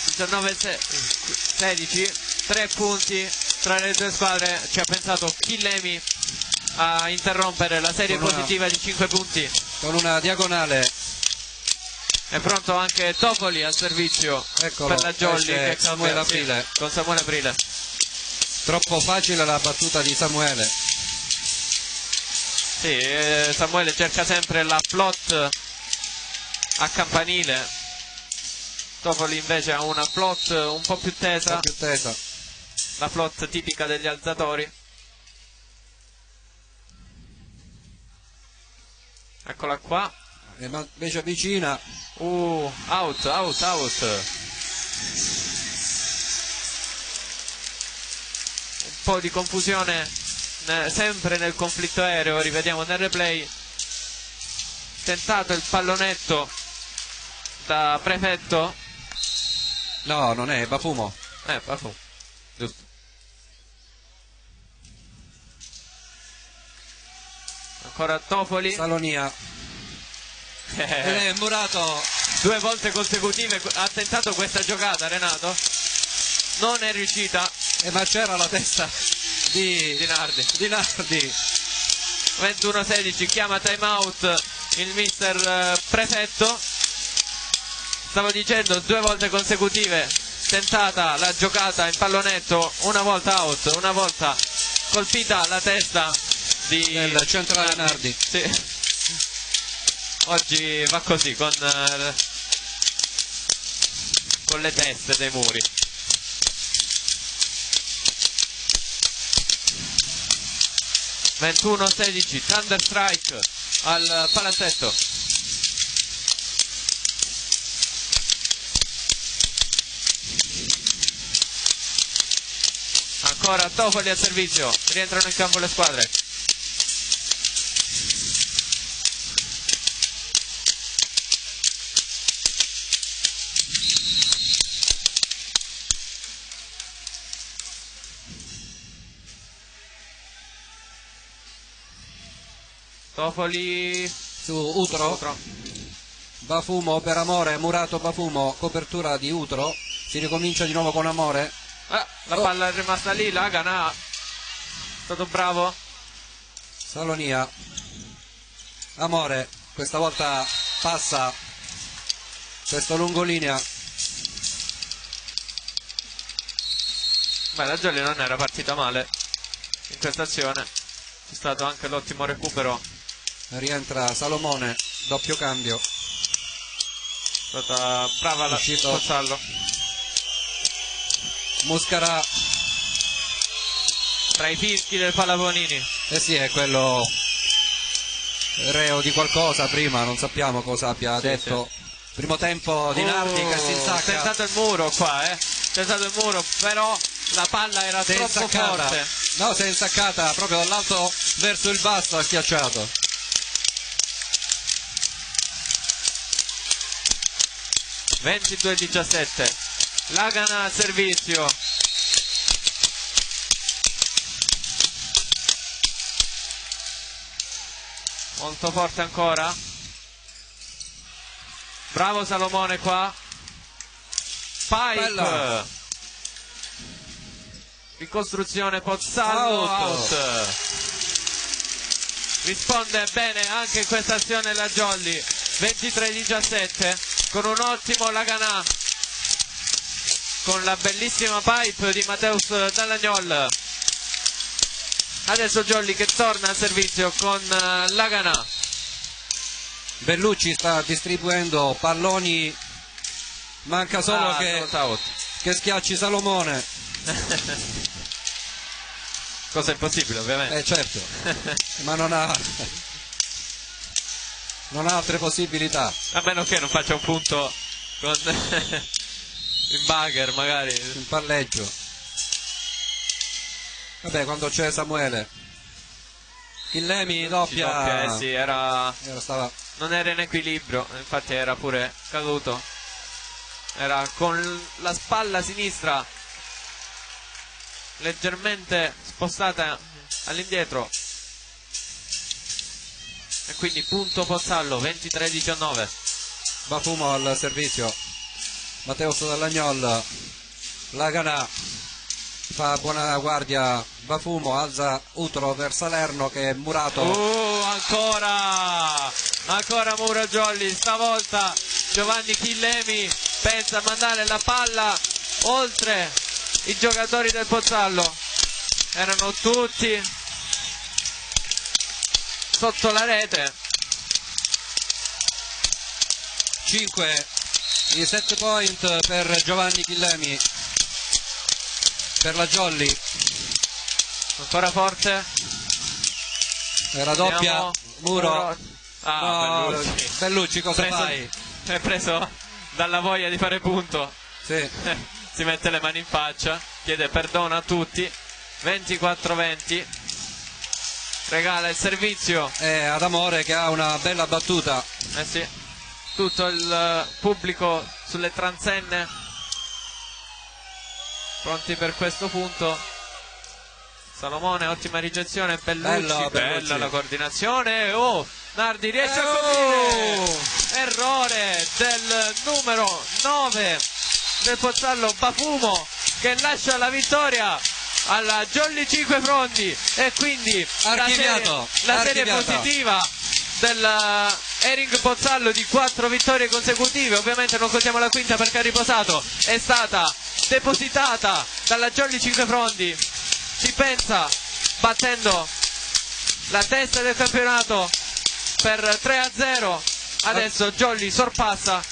19-16, 3 punti tra le due squadre. Ci ha pensato Chillemi a interrompere la serie Con una- positiva di 5 punti. Con una diagonale È pronto anche Topoli al servizio. Eccolo, per la Jolly che Samuele cambia, Aprile. sì, con Samuele Aprile. Troppo facile la battuta di Samuele. Sì, Samuele cerca sempre la float a campanile. Topoli invece ha una float un po' più tesa. Un po' più tesa. La float tipica degli alzatori. Eccola qua. E invece avvicina. Out. Un po' di confusione sempre nel conflitto aereo, rivediamo nel replay. Tentato il pallonetto da Prefetto. No, non è Bafumo. Bafumo, giusto. Ancora Topoli. Salonia. Ed è Murato. 2 volte consecutive ha tentato questa giocata, Renato. Non è riuscita. Ma c'era la testa di Nardi. 21-16, chiama time out il mister Prefetto. Stavo dicendo, 2 volte consecutive tentata la giocata in pallonetto, una volta out, una volta colpita la testa del centrale Nardi. Sì. Oggi va così con le teste dei muri. (21-16) Thunder Strike al palazzetto. Ancora Topoli al servizio, rientrano in campo le squadre. Topoli su Utro. Bafumo per Amore, Murato Bafumo, copertura di Utro. Si ricomincia di nuovo con Amore. La palla è rimasta lì, Lagana. Stato bravo. Salonia. Amore, questa volta passa questo lungolinea. Beh, la Jolly non era partita male in questa azione. C'è stato anche l'ottimo recupero. Rientra Salomone, doppio cambio. È stata brava la Pozzallo. Muscara tra i fischi del Palaponini. Sì, è quello reo di qualcosa prima, non sappiamo cosa abbia detto. Sì. Primo tempo di Nardi che si insacca. Tentato il muro qua, tentato il muro, però la palla era troppo forte. No, si è insaccata proprio dall'alto verso il basso, ha schiacciato. (22-17) Lagana al servizio. Molto forte ancora. Bravo Salomone qua. Pipe. Bella. Ricostruzione Pozzallo. Out. Risponde bene anche in questa azione la Jolly. 23-17 con un ottimo Lagana, con la bellissima pipe di Mateus Dallagnol. Adesso Jolly che torna al servizio con Lagana. Bellucci sta distribuendo palloni, manca solo che schiacci Salomone. Cosa impossibile ovviamente. Certo, ma non ha altre possibilità. A meno che non faccia un punto con in bagger magari. In palleggio. Vabbè, quando c'è Samuele. Illemi doppia. Sì, non era in equilibrio, infatti era pure caduto. Era con la spalla sinistra leggermente spostata all'indietro. E quindi punto Pozzallo, 23-19. Bafumo al servizio. Mateus Dallagnol. Lagana fa buona guardia. Bafumo alza Utro per Salerno che è Murato. Ancora Muro Jolly, stavolta Giovanni Chillemi pensa a mandare la palla oltre i giocatori del Pozzallo, erano tutti sotto la rete. 5 i set point per Giovanni Chillemi, per la Jolly, ancora forte, la doppia. Muro. Ah, No, Bellucci, cosa fai? È preso dalla voglia di fare punto. Sì. Si mette le mani in faccia, chiede perdono a tutti. 24-20, regala il servizio Ad Amore, che ha una bella battuta. sì, tutto il pubblico sulle transenne pronti per questo punto. Salomone, ottima ricezione, Bellucci, bella la coordinazione. Nardi riesce a coprire, errore del numero 9 del Pozzallo, Bafumo, che lascia la vittoria alla Jolly 5 Frondi, e quindi la serie positiva del Ering Pozzallo di 4 vittorie consecutive, ovviamente non contiamo la quinta perché ha riposato, è stata depositata dalla Jolly 5 Frondi. Ci pensa, battendo la testa del campionato per 3-0. Adesso Jolly sorpassa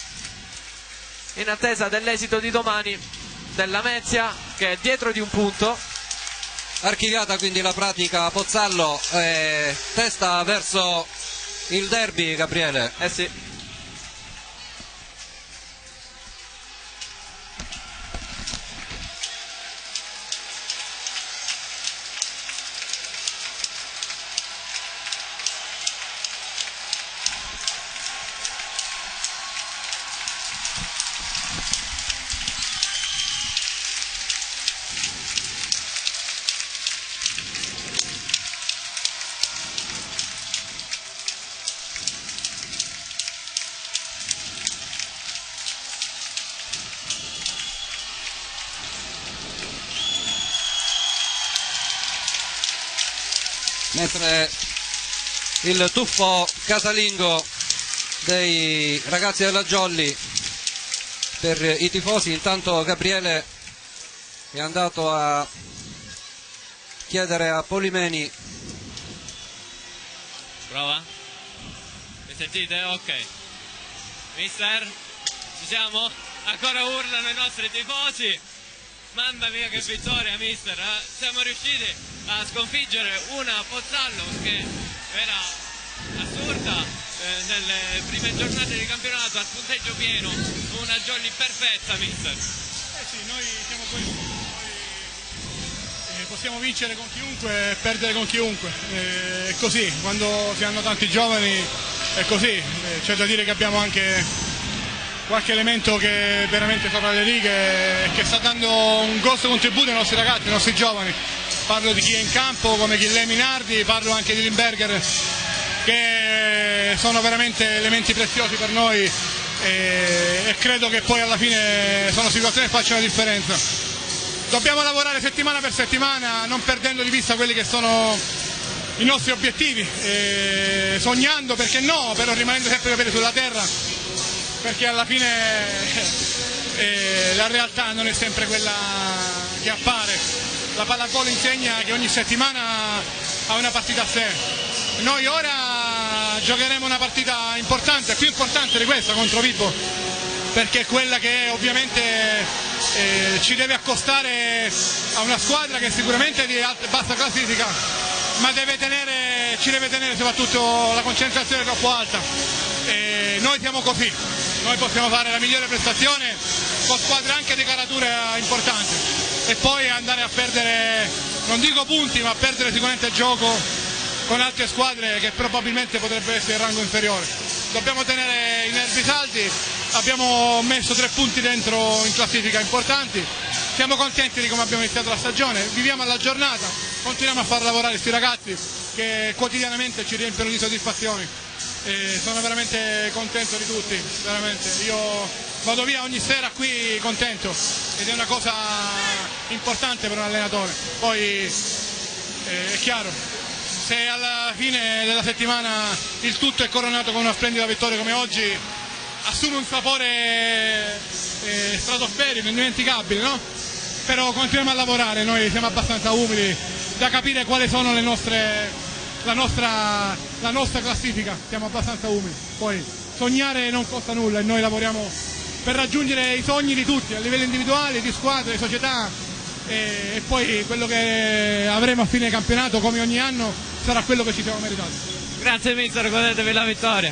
in attesa dell'esito di domani della Mezia, che è dietro di un punto. Archiviata quindi la pratica, Pozzallo testa verso il derby, Gabriele. Sì. Mentre il tuffo casalingo dei ragazzi della Jolly per i tifosi, intanto Gabriele è andato a chiedere a Polimeni. Prova? Mi sentite? Ok. Mister, ci siamo? Ancora urlano i nostri tifosi. Mamma mia che vittoria, mister, siamo riusciti a sconfiggere una Pozzallo che era assurda nelle prime giornate di campionato, al punteggio pieno, una Jolly perfetta, mister. Sì, noi siamo questo, noi possiamo vincere con chiunque e perdere con chiunque, è così, quando si hanno tanti giovani è così, c'è da dire che abbiamo anche qualche elemento che è veramente sopra le righe e che sta dando un grosso contributo ai nostri ragazzi, ai nostri giovani. Parlo di chi è in campo come Chillemi, Nardi, parlo anche di Limberger, che sono veramente elementi preziosi per noi e credo che poi alla fine sono situazioni che facciano la differenza. Dobbiamo lavorare settimana per settimana, non perdendo di vista quelli che sono i nostri obiettivi, sognando, perché no, però rimanendo sempre i piedi sulla terra, perché alla fine la realtà non è sempre quella che appare. La pallavolo insegna che ogni settimana ha una partita a sé. Noi ora giocheremo una partita importante, più importante di questa, contro Vibo, perché è quella che ovviamente ci deve accostare a una squadra che sicuramente è di bassa classifica, ma ci deve tenere soprattutto la concentrazione troppo alta. Noi siamo così, noi possiamo fare la migliore prestazione con squadre anche di caratura importanti e poi andare a perdere, non dico punti, ma a perdere sicuramente il gioco con altre squadre che probabilmente potrebbero essere il rango inferiore. Dobbiamo tenere i nervi saldi, abbiamo messo 3 punti dentro in classifica importanti, siamo contenti di come abbiamo iniziato la stagione, viviamo alla giornata, continuiamo a far lavorare questi ragazzi che quotidianamente ci riempiono di soddisfazioni. Sono veramente contento di tutti, veramente. Io vado via ogni sera qui contento ed è una cosa importante per un allenatore. Poi è chiaro, se alla fine della settimana il tutto è coronato con una splendida vittoria come oggi, assume un sapore stratosferico, indimenticabile, no? Però continuiamo a lavorare, noi siamo abbastanza umili da capire quali sono la nostra classifica, siamo abbastanza umili. Poi sognare non costa nulla e noi lavoriamo per raggiungere i sogni di tutti, a livello individuale, di squadre, di società, e poi quello che avremo a fine campionato, come ogni anno, sarà quello che ci siamo meritati. Grazie mister, godetevi la vittoria.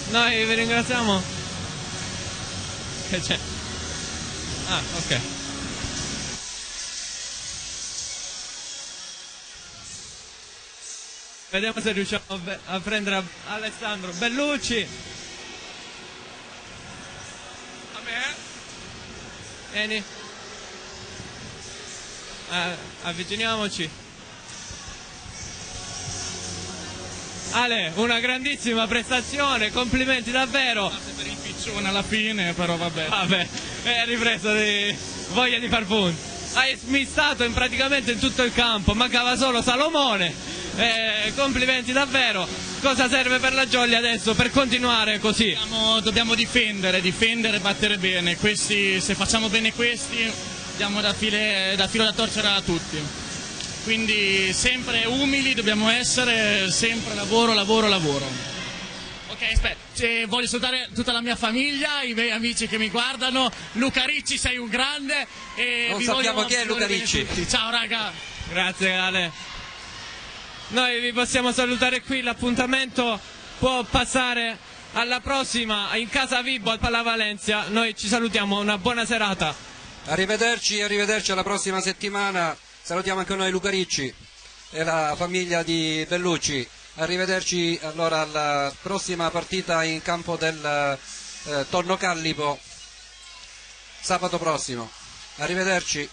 Noi vi ringraziamo. Che c'è? Ah, ok. Vediamo se riusciamo a prendere Alessandro Bellucci. A me? Vieni. Avviciniamoci. Ale, una grandissima prestazione, complimenti davvero. Per il piccione alla fine, però vabbè. Vabbè, è ripreso di voglia di far punti. Hai smistato praticamente in tutto il campo, mancava solo Salomone. Complimenti davvero. Cosa serve per la Jolly adesso per continuare così? Dobbiamo difendere, battere bene. Questi, se facciamo bene questi, diamo da filo da torcere a tutti. Quindi sempre umili dobbiamo essere, sempre lavoro. Ok, aspetta, voglio salutare tutta la mia famiglia, i miei amici che mi guardano. Luca Ricci, sei un grande. E non sappiamo chi è Luca Ricci. Ciao raga. Grazie Ale. Noi vi possiamo salutare qui, l'appuntamento può passare alla prossima in casa Vibo al Pallavalenzia. Noi ci salutiamo, una buona serata. Arrivederci alla prossima settimana. Salutiamo anche noi Luca Ricci e la famiglia di Bellucci. Arrivederci allora alla prossima partita in campo del Tonno Callipo sabato prossimo. Arrivederci.